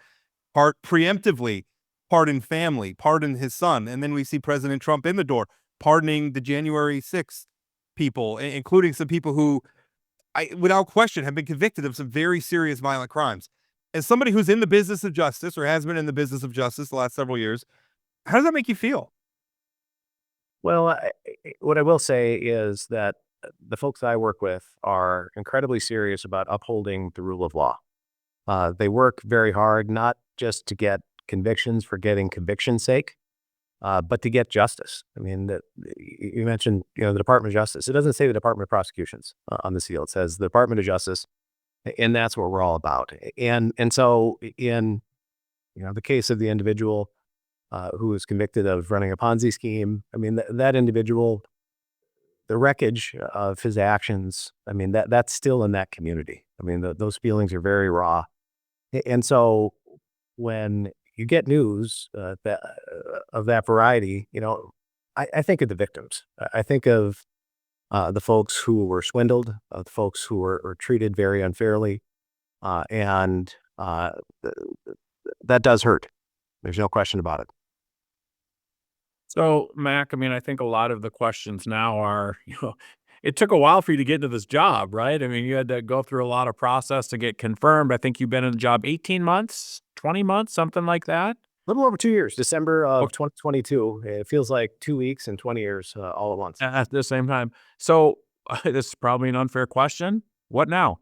preemptively pardoned family, pardoned his son. And then we see President Trump in the door pardoning the January 6th people, including some people who, without question, have been convicted of some very serious violent crimes. As somebody who's in the business of justice, or has been in the business of justice the last several years, how does that make you feel? Well, what I will say is that the folks I work with are incredibly serious about upholding the rule of law. They work very hard, not just to get convictions for getting conviction's sake, but to get justice. I mean, you mentioned, the Department of Justice. It doesn't say the Department of Prosecutions on the seal. It says the Department of Justice, and that's what we're all about. And so in, the case of the individual who was convicted of running a Ponzi scheme, I mean, that individual, the wreckage of his actions, I mean, that's still in that community. I mean, those feelings are very raw. And so when you get news of that variety, I think of the victims. I think of the folks who were swindled, the folks who were treated very unfairly. And that does hurt. There's no question about it. So, Mac, I mean, I think a lot of the questions now are, it took a while for you to get into this job, right? I mean, you had to go through a lot of process to get confirmed. I think you've been in the job 18 months, 20 months, something like that. A little over 2 years, December of 2022. It feels like 2 weeks and 20 years all at once. At the same time. So this is probably an unfair question. What now?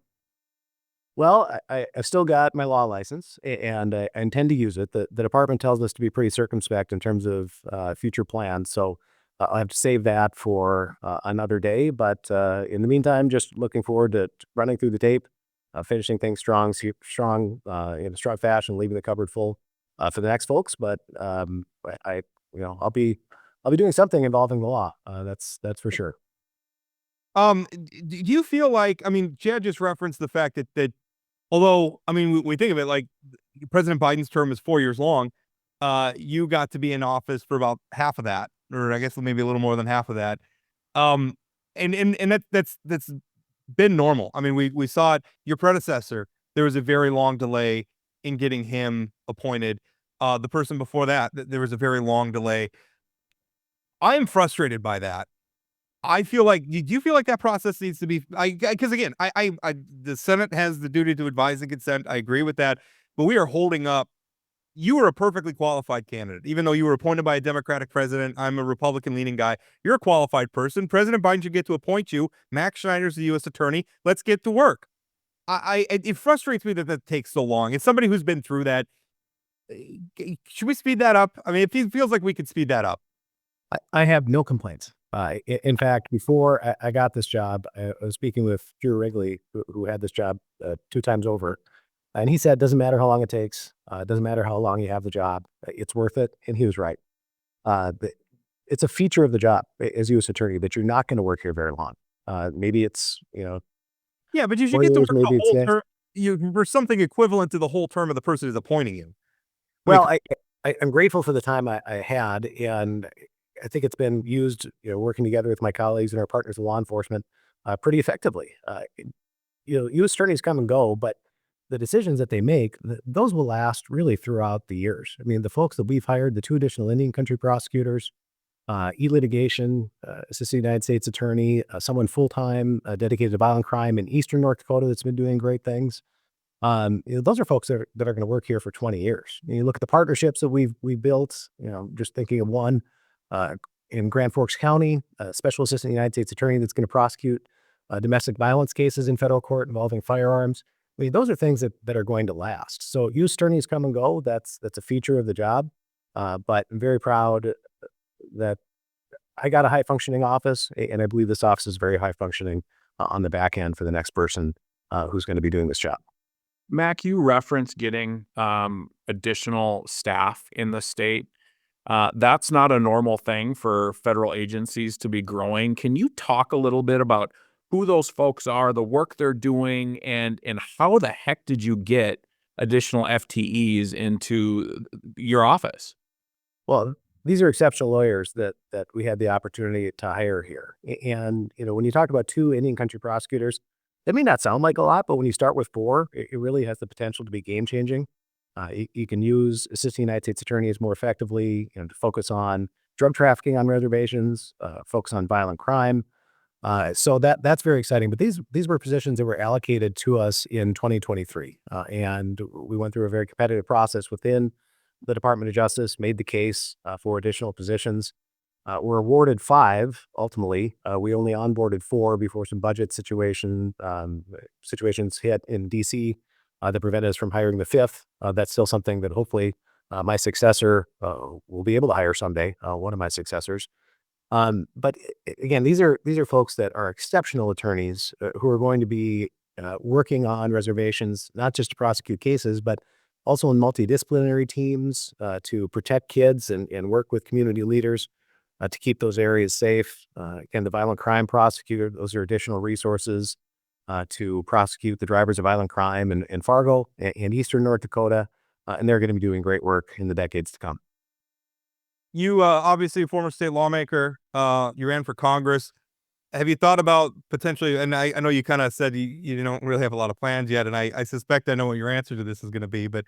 Well, I've still got my law license, and I intend to use it. The department tells us to be pretty circumspect in terms of future plans, so I'll have to save that for another day. But in the meantime, just looking forward to running through the tape, finishing things strong in a strong fashion, leaving the cupboard full for the next folks. But I'll be doing something involving the law. That's for sure. Do you feel like, I mean, Chad just referenced the fact that although, I mean, we think of it like President Biden's term is 4 years long, you got to be in office for about half of that, or I guess maybe a little more than half of that. And that's been normal. I mean, we saw it, your predecessor, there was a very long delay in getting him appointed. The person before that, there was a very long delay. I am frustrated by that. I feel like, do you feel like that process needs to be, because again, the Senate has the duty to advise and consent. I agree with that, but we are holding up. You are a perfectly qualified candidate, even though you were appointed by a Democratic president. I'm a Republican leaning guy. You're a qualified person. President Biden should get to appoint you. Max Schneider's the U.S. attorney. Let's get to work. It frustrates me that takes so long. It's somebody who's been through that. Should we speed that up? I mean, it feels like we could speed that up. I have no complaints. In fact, before I got this job, I was speaking with Drew Wrigley, who had this job 2 times over. And he said, it doesn't matter how long it takes. It doesn't matter how long you have the job. It's worth it. And he was right. It's a feature of the job as U.S. attorney that you're not going to work here very long. Maybe it's, yeah, but you should get to work maybe the whole term, for something equivalent to the whole term of the person who's appointing you. Well, I'm grateful for the time I had, and I think it's been used, working together with my colleagues and our partners in law enforcement, pretty effectively. U.S. attorneys come and go, but the decisions that they make, those will last really throughout the years. I mean, the folks that we've hired, the 2 additional Indian country prosecutors, e-litigation, assistant United States attorney, someone full-time dedicated to violent crime in Eastern North Dakota that's been doing great things. Those are folks that are going to work here for 20 years. You look at the partnerships that we've built. Just thinking of one in Grand Forks County, a special assistant United States attorney that's going to prosecute domestic violence cases in federal court involving firearms. I mean, those are things that are going to last. So U.S. attorneys come and go. That's a feature of the job. But I'm very proud that I got a high functioning office, and I believe this office is very high functioning on the back end for the next person who's going to be doing this job. Mac, you referenced getting additional staff in the state. That's not a normal thing for federal agencies to be growing. Can you talk a little bit about who those folks are, the work they're doing, and how the heck did you get additional FTEs into your office? Well, these are exceptional lawyers that we had the opportunity to hire here. And, when you talk about 2 Indian country prosecutors, that may not sound like a lot, but when you start with 4, it really has the potential to be game changing. You can use assistant United States attorneys more effectively, to focus on drug trafficking on reservations, focus on violent crime. So that's very exciting. But these were positions that were allocated to us in 2023. And we went through a very competitive process within the Department of Justice, made the case for additional positions. We're awarded 5 ultimately. We only onboarded 4 before some budget situations hit in DC that prevented us from hiring the 5th. That's still something that hopefully my successor will be able to hire someday, one of my successors. But again, these are folks that are exceptional attorneys who are going to be working on reservations, not just to prosecute cases, but also in multidisciplinary teams to protect kids and work with community leaders to keep those areas safe. Again, the violent crime prosecutor, those are additional resources to prosecute the drivers of violent crime in Fargo and Eastern North Dakota. And they're going to be doing great work in the decades to come. You obviously a former state lawmaker. You ran for Congress. Have you thought about potentially, and I know you kind of said you don't really have a lot of plans yet, and I suspect I know what your answer to this is going to be, but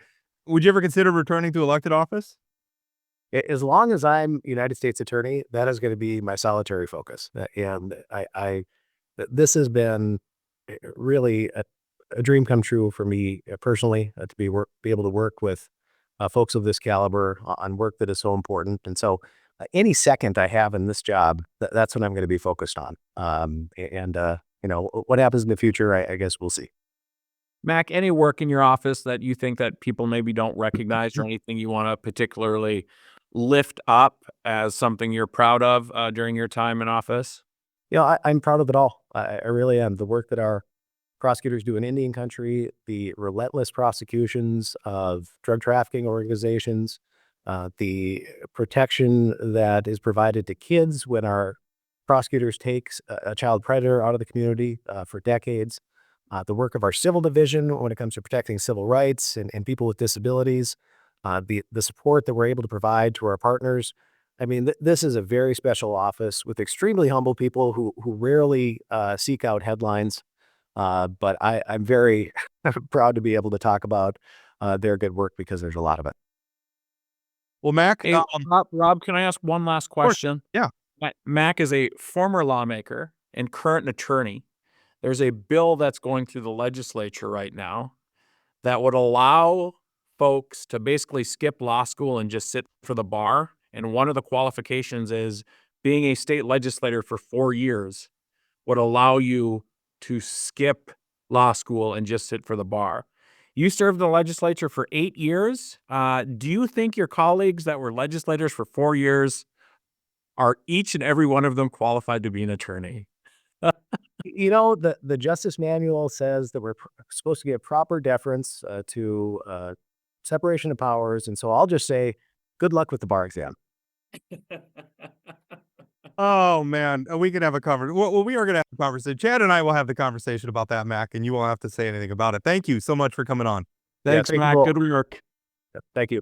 would you ever consider returning to elected office? As long as I'm United States attorney, that is going to be my solitary focus. And this has been really a dream come true for me personally to be able to work with folks of this caliber on work that is so important. And so any second I have in this job, that's what I'm going to be focused on. What happens in the future, I guess we'll see. Mac, any work in your office that you think that people maybe don't recognize, or anything you want to particularly lift up as something you're proud of during your time in office? I'm proud of it all. I really am. The work that our prosecutors do in Indian country, the relentless prosecutions of drug trafficking organizations, the protection that is provided to kids when our prosecutors take a child predator out of the community for decades, the work of our civil division when it comes to protecting civil rights and people with disabilities, the support that we're able to provide to our partners. I mean, this is a very special office with extremely humble people who rarely seek out headlines. But I'm very proud to be able to talk about their good work because there's a lot of it. Well, Mac, Hey, Rob, can I ask one last question? Yeah. Mac is a former lawmaker and current attorney. There's a bill that's going through the legislature right now that would allow folks to basically skip law school and just sit for the bar. And one of the qualifications is being a state legislator for 4 years would allow you to skip law school and just sit for the bar. You served in the legislature for 8 years. Do you think your colleagues that were legislators for 4 years are each and every one of them qualified to be an attorney? The Justice Manual says that we're supposed to give proper deference to separation of powers. And so I'll just say, good luck with the bar exam. Oh man, we could have a conversation. Well, we are going to have a conversation. Chad and I will have the conversation about that, Mac, and you won't have to say anything about it. Thank you so much for coming on. Thanks, thank you Mac. both. Good work. Thank you.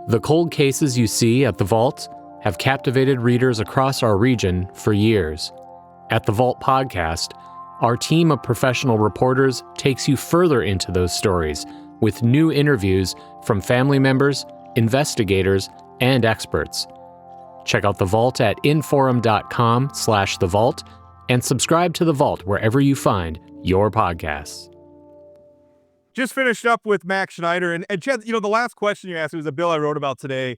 The cold cases you see at the Vault have captivated readers across our region for years. At the Vault podcast, our team of professional reporters takes you further into those stories with new interviews from family members, investigators, and experts. Check out The Vault at inforum.com/The Vault and subscribe to The Vault wherever you find your podcasts. Just finished up with Max Schneider. And Chad, the last question you asked was a bill I wrote about today.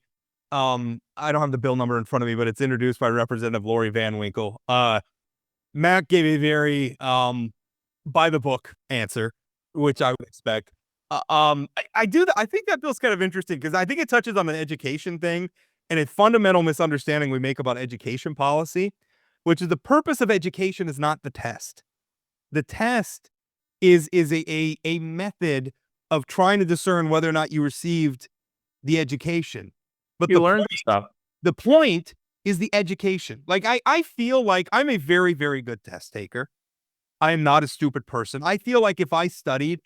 I don't have the bill number in front of me, but it's introduced by Representative Lori Van Winkle. Mac gave a very by the book answer, which I would expect. I think that bill's kind of interesting because I think it touches on the education thing and a fundamental misunderstanding we make about education policy, which is the purpose of education is not the test. The test is a method of trying to discern whether or not you received the education. But You learned stuff. the point is the education. Like I feel like I'm a very, very good test taker. I am not a stupid person. I feel like if I studied,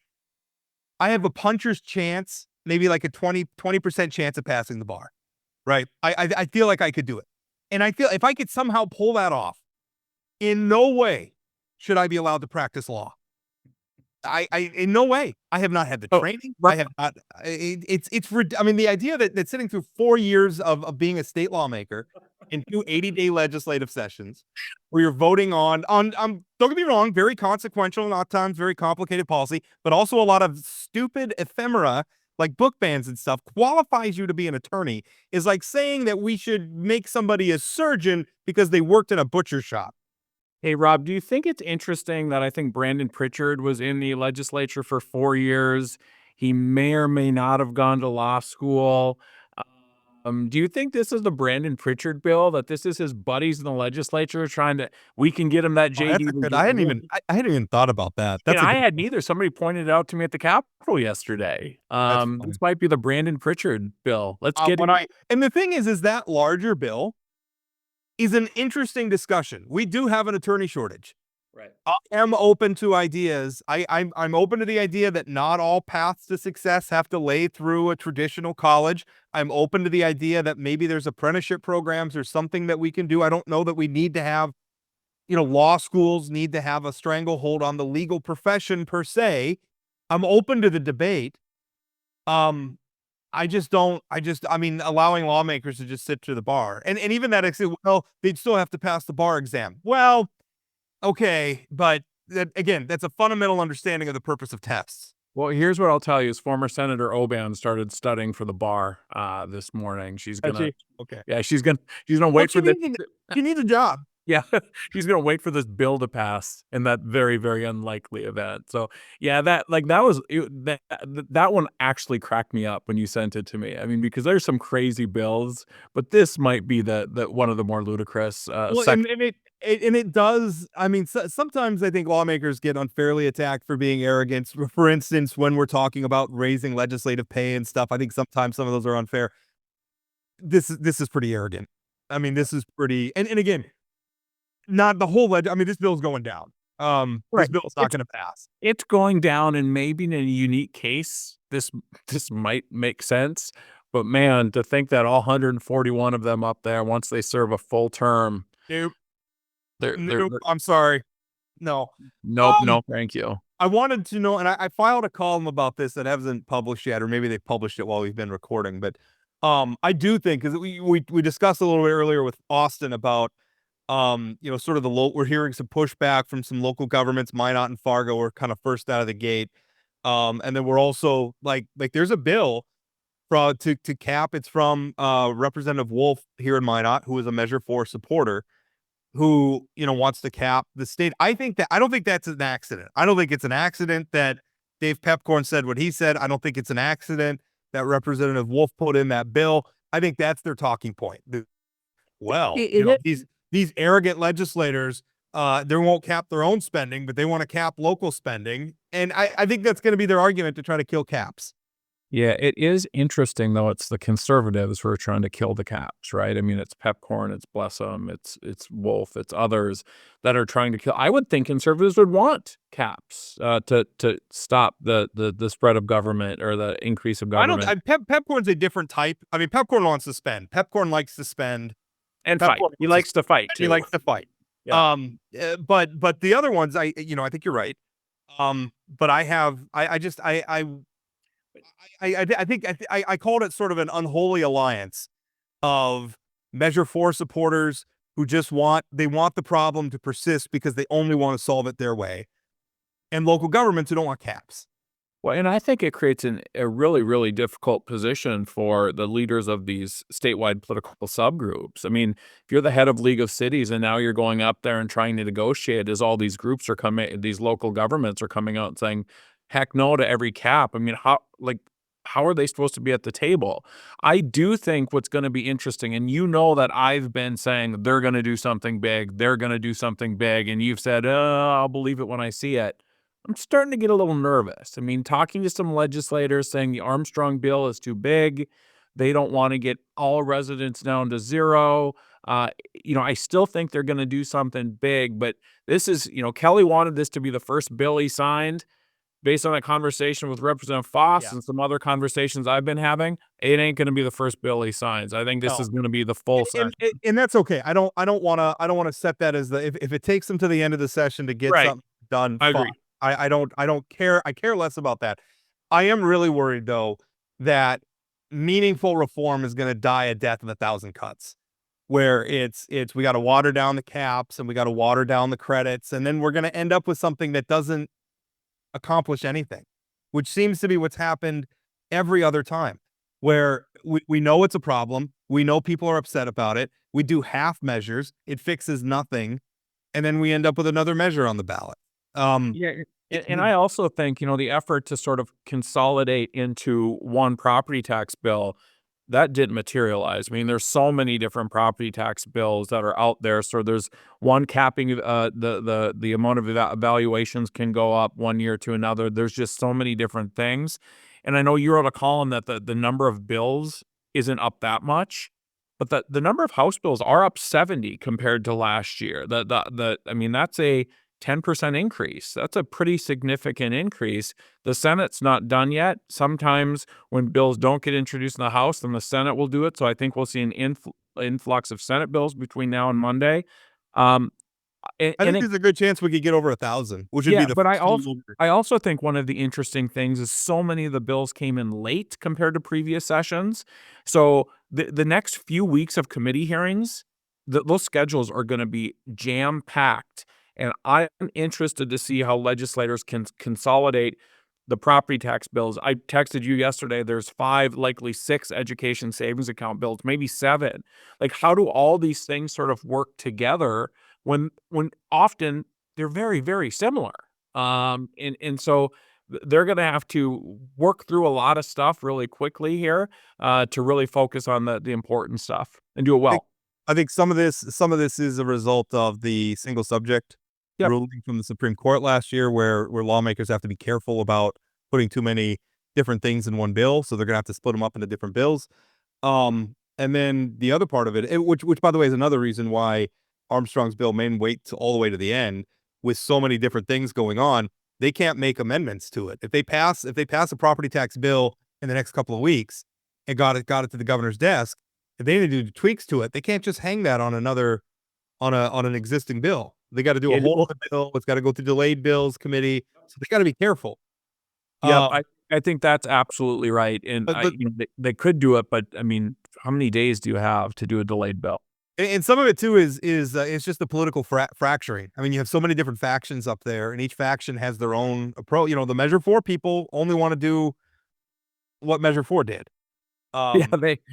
I have a puncher's chance, maybe like a 20% chance of passing the bar, right? I feel like I could do it. And I feel if I could somehow pull that off, in no way should I be allowed to practice law. I in no way. I have not had the training. right. I have not. I mean, the idea that sitting through 4 years of being a state lawmaker in 2 80-day legislative sessions where you're voting on don't get me wrong, very consequential, not times very complicated policy, but also a lot of stupid ephemera like book bans and stuff qualifies you to be an attorney is like saying that we should make somebody a surgeon because they worked in a butcher shop. Hey, Rob, do you think it's interesting that I think Brandon Pritchard was in the legislature for 4 years? He may or may not have gone to law school. Do you think this is the Brandon Pritchard bill, that this is his buddies in the legislature we can get him that Oh, that's JD? a good. I hadn't even thought about that. That's I had neither. Somebody pointed it out to me at the Capitol yesterday. funny. This might be the Brandon Pritchard bill. Let's get it. And the thing is that larger bill is an interesting discussion. We do have an attorney shortage. Right. I am open to ideas. I'm open to the idea that not all paths to success have to lay through a traditional college. I'm open to the idea that maybe there's apprenticeship programs or something that we can do. I don't know that we need to have, law schools need to have a stranglehold on the legal profession per se. I'm open to the debate. I mean, allowing lawmakers to just sit to the bar and even that, they'd still have to pass the bar exam. Well, okay. But that's a fundamental understanding of the purpose of tests. Well, here's what I'll tell you: is former Senator Oban started studying for the bar this morning. She's gonna, Okay. yeah, she's gonna wait for this. You need a job. Yeah, she's gonna wait for this bill to pass in that very, very unlikely event. So yeah, that one actually cracked me up when you sent it to me. I mean, because there's some crazy bills, but this might be the one of the more ludicrous. And it does. I mean, sometimes I think lawmakers get unfairly attacked for being arrogant. For instance, when we're talking about raising legislative pay and stuff, I think sometimes some of those are unfair. This is pretty arrogant. I mean, this is pretty. And again, not the whole I mean, this bill's going down. This bill's not going to pass. It's going down, and maybe in a unique case, this might make sense. But man, to think that all 141 of them up there, once they serve a full term, Nope. they're I'm sorry. No. no, thank you. I wanted to know, and I filed a column about this that hasn't published yet, or maybe they published it while we've been recording. But I do think, because we discussed a little bit earlier with Austin about sort of we're hearing some pushback from some local governments. Minot and Fargo were kind of first out of the gate. And then we're also like there's a bill to cap. It's from Representative Wolf here in Minot, who is a Measure 4 supporter, who wants to cap the state. I don't think that's an accident. I don't think it's an accident that Dave Pepcorn said what he said. I don't think it's an accident that Representative Wolf put in that bill. I think that's their talking point. These arrogant legislators, they won't cap their own spending, but they want to cap local spending. And I think that's going to be their argument to try to kill caps. Yeah, it is interesting though. It's the conservatives who are trying to kill the caps, right? I mean, it's Pepcorn, it's Blessum, it's Wolf, it's others that are trying to kill. I would think conservatives would want caps to stop the spread of government or the increase of I don't. government Pepcorn's a different type. I mean, Pepcorn wants to spend. Pepcorn likes to spend. and fight. Pepcorn He wants likes to fight He too. likes to fight. Yeah. But the other ones, I think you're right. But I called it sort of an unholy alliance of Measure 4 supporters who just want the problem to persist because they only want to solve it their way, and local governments who don't want caps. Well, and I think it creates a really, really difficult position for the leaders of these statewide political subgroups. I mean, if you're the head of League of Cities and now you're going up there and trying to negotiate as all these groups are coming, these local governments are coming out and saying, heck no to every cap. I mean, how are they supposed to be at the table? I do think what's going to be interesting, and you know that I've been saying they're going to do something big, they're going to do something big, and you've said, I'll believe it when I see it. I'm starting to get a little nervous. I mean, talking to some legislators saying the Armstrong bill is too big. They don't want to get all residents down to zero. I still think they're going to do something big, but this is, Kelly wanted this to be the first bill he signed based on that conversation with Representative Foss and some other conversations I've been having. It ain't going to be the first bill he signs. I think this is going to be the full session. And that's okay. I don't want to set that as if it takes them to the end of the session to get something done. I agree. I don't care. I care less about that. I am really worried though that meaningful reform is going to die a death of 1,000 cuts, where we got to water down the caps and we got to water down the credits, and then we're going to end up with something that doesn't accomplish anything, which seems to be what's happened every other time, where we know it's a problem, we know people are upset about it, we do half measures, it fixes nothing, and then we end up with another measure on the ballot. And I also think, the effort to sort of consolidate into one property tax bill, that didn't materialize. I mean, there's so many different property tax bills that are out there. So there's one capping the amount of evaluations can go up 1 year to another. There's just so many different things. And I know you wrote a column that the number of bills isn't up that much, but the number of House bills are up 70 compared to last year. I mean, that's a 10% increase. That's a pretty significant increase. The Senate's not done yet. Sometimes when bills don't get introduced in the House, then the Senate will do it. So I think we'll see an influx of Senate bills between now and Monday. I think there's a good chance we could get over 1,000, which would be the. But I also think one of the interesting things is so many of the bills came in late compared to previous sessions. So the next few weeks of committee hearings, those schedules are going to be jam-packed. And I'm interested to see how legislators can consolidate the property tax bills. I texted you yesterday, there's 5, likely 6 education savings account bills, maybe 7. Like, how do all these things sort of work together when often they're very, very similar? And so they're going to have to work through a lot of stuff really quickly here to really focus on the important stuff and do it well. I think some of this is a result of the single subject ruling from the Supreme Court last year, where lawmakers have to be careful about putting too many different things in one bill, so they're gonna have to split them up into different bills. And then the other part of it, which by the way is another reason why Armstrong's bill may wait all the way to the end, with so many different things going on, they can't make amendments to it. If they pass a property tax bill in the next couple of weeks and got it to the governor's desk, if they need to do tweaks to it, they can't just hang that on an existing bill. They got to do a whole other bill. It's got to go through delayed bills committee. So they got to be careful. Yeah, I think that's absolutely right. And they could do it, but I mean, how many days do you have to do a delayed bill? And some of it too is it's just the political fracturing. I mean, you have so many different factions up there, and each faction has their own approach. The Measure 4 people only want to do what Measure 4 did. And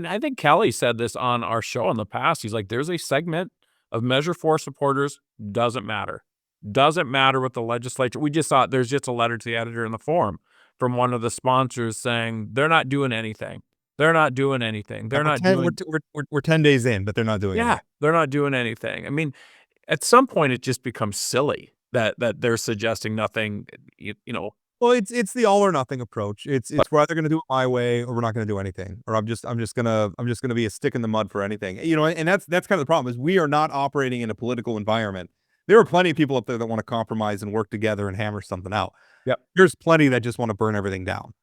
I think Kelly said this on our show in the past. He's like, there's a segment of Measure 4 supporters, doesn't matter what the legislature. We just saw there's just a letter to the editor in the Forum from one of the sponsors saying they're not doing anything. They're not doing anything. We're 10 days in, but they're not doing anything. They're not doing anything. I mean, at some point it just becomes silly that they're suggesting nothing, Well, it's the all or nothing approach. It's we're either going to do it my way or we're not going to do anything, or I'm just gonna be a stick in the mud for anything. And that's kind of the problem is we are not operating in a political environment. There are plenty of people up there that want to compromise and work together and hammer something out. Yep. There's plenty that just want to burn everything down.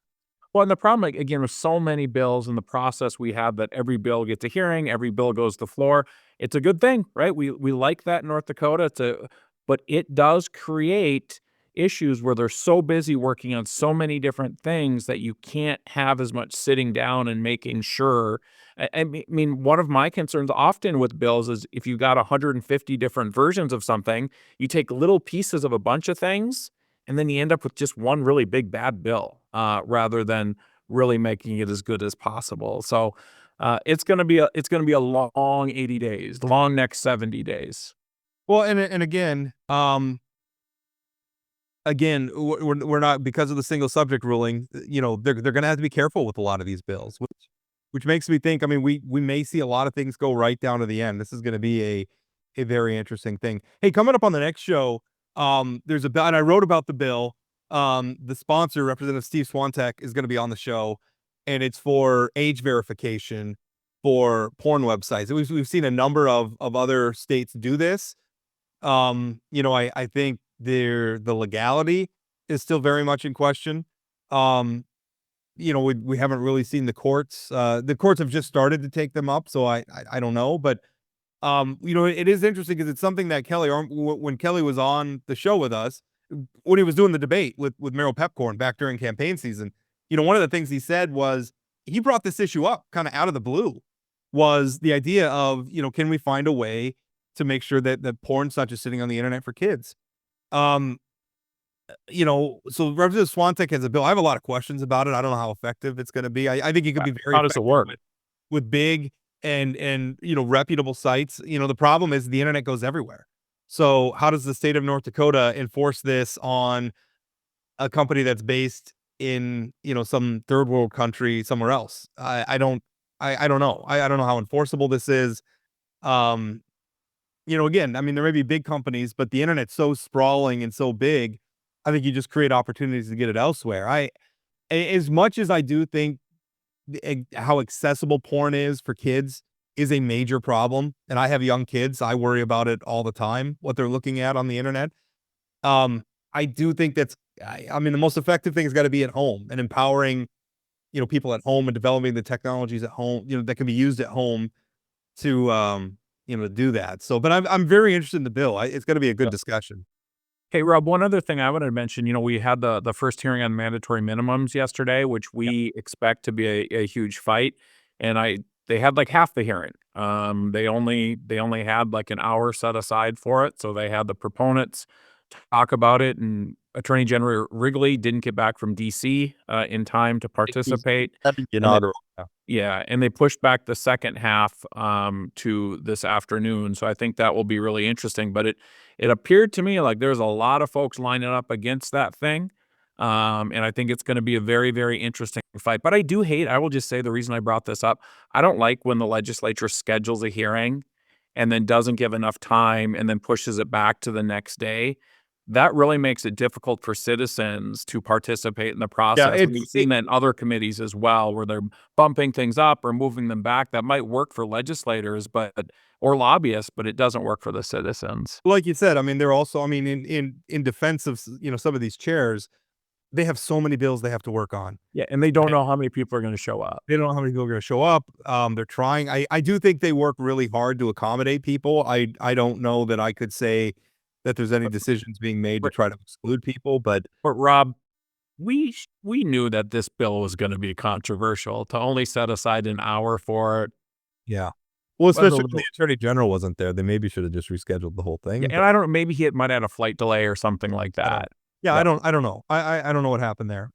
Well, and the problem, like, again, with so many bills and the process we have that every bill gets a hearing, every bill goes to the floor. It's a good thing, right? We like that in North Dakota. But it does create issues where they're so busy working on so many different things that you can't have as much sitting down and making sure. I mean, one of my concerns often with bills is if you got 150 different versions of something, you take little pieces of a bunch of things and then you end up with just one really big bad bill, rather than really making it as good as possible. So it's gonna be a long 80 days, long next 70 days. Well, and again, we're not because of the single subject ruling. They're going to have to be careful with a lot of these bills, which makes me think. I mean, we may see a lot of things go right down to the end. This is going to be a very interesting thing. Hey, coming up on the next show, there's a bill, and I wrote about the bill. The sponsor, Representative Steve Swantek, is going to be on the show, and it's for age verification for porn websites. We've seen a number of other states do this. I think the legality is still very much in question. We haven't really seen the courts. The courts have just started to take them up, so I don't know, but it is interesting because it's something that when Kelly was on the show with us, when he was doing the debate with Meryl Pepcorn back during campaign season, one of the things he said was he brought this issue up kind of out of the blue, was the idea of, can we find a way to make sure that porn's not just sitting on the internet for kids? So Representative Swantek has a bill. I have a lot of questions about it. I don't know how effective it's going to be. I think it could be very How does it effective work? with big and reputable sites. The problem is the internet goes everywhere. So how does the state of North Dakota enforce this on a company that's based in, some third world country somewhere else? I don't know. I don't know how enforceable this is. Again, I mean, there may be big companies, but the internet's so sprawling and so big, I think you just create opportunities to get it elsewhere. As much as I do think how accessible porn is for kids is a major problem, and I have young kids, I worry about it all the time, what they're looking at on the internet. I do think I mean, the most effective thing has got to be at home and empowering, people at home and developing the technologies at home, that can be used at home to, to do that. So, but I'm very interested in the bill. It's going to be a good discussion. Hey, Rob, one other thing I wanted to mention, we had the first hearing on mandatory minimums yesterday, which we expect to be a huge fight. And they had like half the hearing. They only had like an hour set aside for it. So they had the proponents talk about it, and Attorney General Wrigley didn't get back from DC in time to participate. Yeah, and they pushed back the second half to this afternoon. So I think that will be really interesting. But it appeared to me like there's a lot of folks lining up against that thing. And I think it's going to be a very, very interesting fight. But I will just say the reason I brought this up, I don't like when the legislature schedules a hearing and then doesn't give enough time and then pushes it back to the next day. That really makes it difficult for citizens to participate in the process. And we've seen that in other committees as well, where they're bumping things up or moving them back. That might work for legislators, or lobbyists, but it doesn't work for the citizens. Like you said, I mean, they're also, I mean, in defense of, some of these chairs, they have so many bills they have to work on. Yeah, and they don't know how many people are going to show up. They don't know how many people are going to show up. They're trying. I do think they work really hard to accommodate people. I don't know that I could say that there's any decisions being made to try to exclude people, but Rob, we knew that this bill was going to be controversial. To only set aside an hour for it. Yeah. Well, especially when the Attorney General wasn't there, they maybe should have just rescheduled the whole thing. Yeah, and I don't. Maybe he might have had a flight delay or something like that. Yeah, I don't know. I don't know what happened there.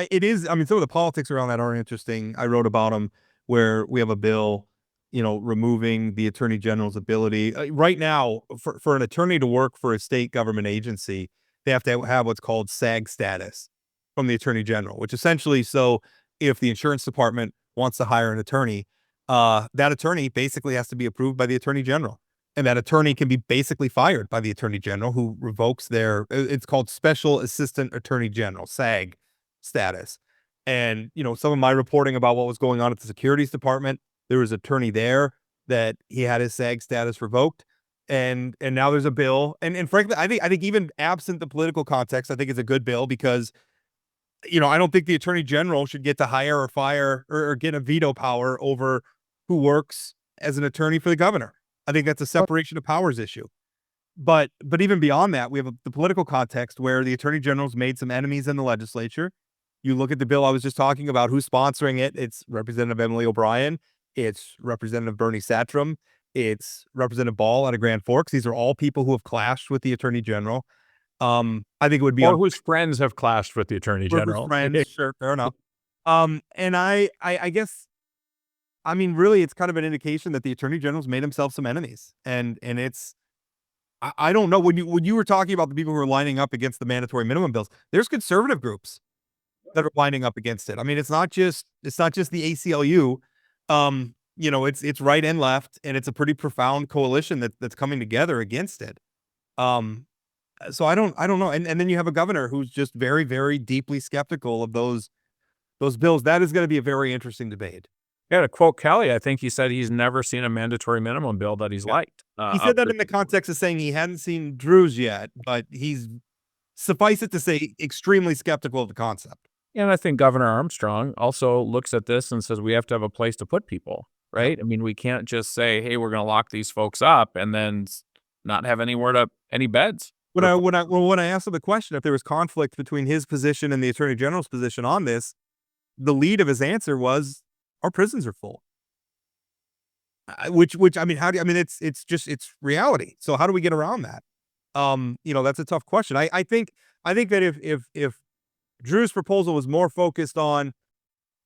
It is. I mean, some of the politics around that are interesting. I wrote about them where we have a bill, removing the Attorney General's ability. Right now, for an attorney to work for a state government agency, they have to have what's called SAG status from the Attorney General, which essentially, so if the insurance department wants to hire an attorney, that attorney basically has to be approved by the Attorney General. and that attorney can be basically fired by the attorney general, who revokes their, it's called Special Assistant Attorney General, SAG status. And, some of my reporting about what was going on at the Securities Department, there was an attorney there that he had his SAG status revoked. And now there's a bill. And frankly, I think even absent the political context, I think it's a good bill because, I don't think the attorney general should get to hire or fire or get a veto power over who works as an attorney for the governor. I think that's a separation of powers issue. But even beyond that, we have the political context where the attorney general's made some enemies in the legislature. You look at the bill I was just talking about, who's sponsoring it. It's Representative Emily O'Brien. It's Representative Bernie Satrom. It's Representative Ball out of Grand Forks. These are all people who have clashed with the attorney general. I think it would be, or whose friends have clashed with the attorney general. Friends, sure, fair enough. And I guess, really, it's kind of an indication that the attorney general's made himself some enemies, and it's, I don't know, when you were talking about the people who are lining up against the mandatory minimum bills, there's conservative groups that are lining up against it. It's not just the ACLU. It's right and left, and it's a pretty profound coalition that's coming together against it. So I don't know. And then you have a governor who's just very, very deeply skeptical of those bills. That is going to be a very interesting debate. Yeah, to quote Kelly, I think he said he's never seen a mandatory minimum bill that he's liked. He said that in the context of saying he hadn't seen Drew's yet, but he's, suffice it to say, extremely skeptical of the concept. And I think Governor Armstrong also looks at this and says we have to have a place to put people, right? We can't just say, hey, we're going to lock these folks up and then not have any beds. When I asked him the question, if there was conflict between his position and the attorney general's position on this, the lead of his answer was, our prisons are full. Which it's reality. So how do we get around that? That's a tough question. I think that if Drew's proposal was more focused on,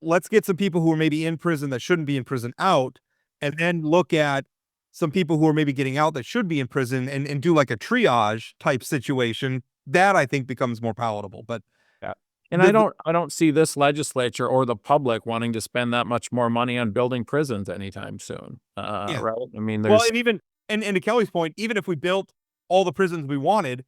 let's get some people who are maybe in prison that shouldn't be in prison out, and then look at some people who are maybe getting out that should be in prison and do like a triage type situation, that I think becomes more palatable. But yeah. And I don't see this legislature or the public wanting to spend that much more money on building prisons anytime soon. Yeah. Right? There's, and to Kelly's point, even if we built all the prisons we wanted,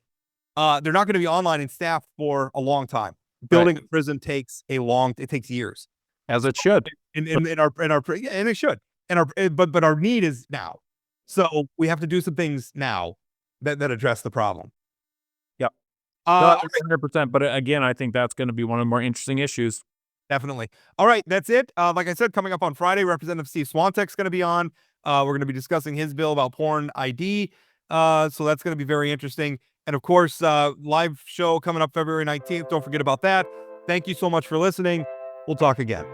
they're not going to be online and staffed for a long time. Building a prison takes years, as it should. And it should. But our need is now. So we have to do some things now that address the problem. Yep. 100%. But again, I think that's going to be one of the more interesting issues. Definitely. All right, that's it. Like I said, coming up on Friday, Representative Steve Swantek's going to be on. We're going to be discussing his bill about porn ID. So that's going to be very interesting. And of course, live show coming up February 19th. Don't forget about that. Thank you so much for listening. We'll talk again.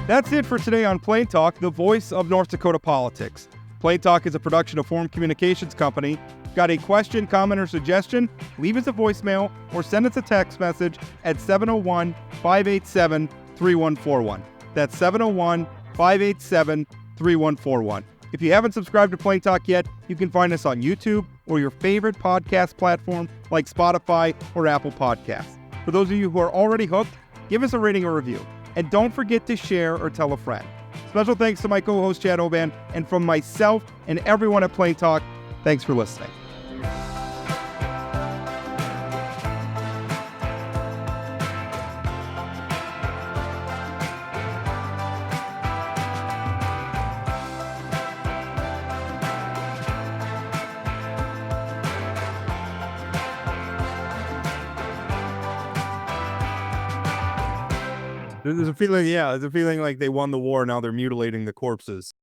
That's it for today on Plain Talk, the voice of North Dakota politics. Plain Talk is a production of Forum Communications Company. Got a question, comment, or suggestion? Leave us a voicemail or send us a text message at 701-587-3141. That's 701-587-3141. If you haven't subscribed to Plain Talk yet, you can find us on YouTube or your favorite podcast platform like Spotify or Apple Podcasts. For those of you who are already hooked, give us a rating or review. And don't forget to share or tell a friend. Special thanks to my co-host Chad Oban, and from myself and everyone at Plain Talk, thanks for listening. There's a feeling like they won the war. Now they're mutilating the corpses.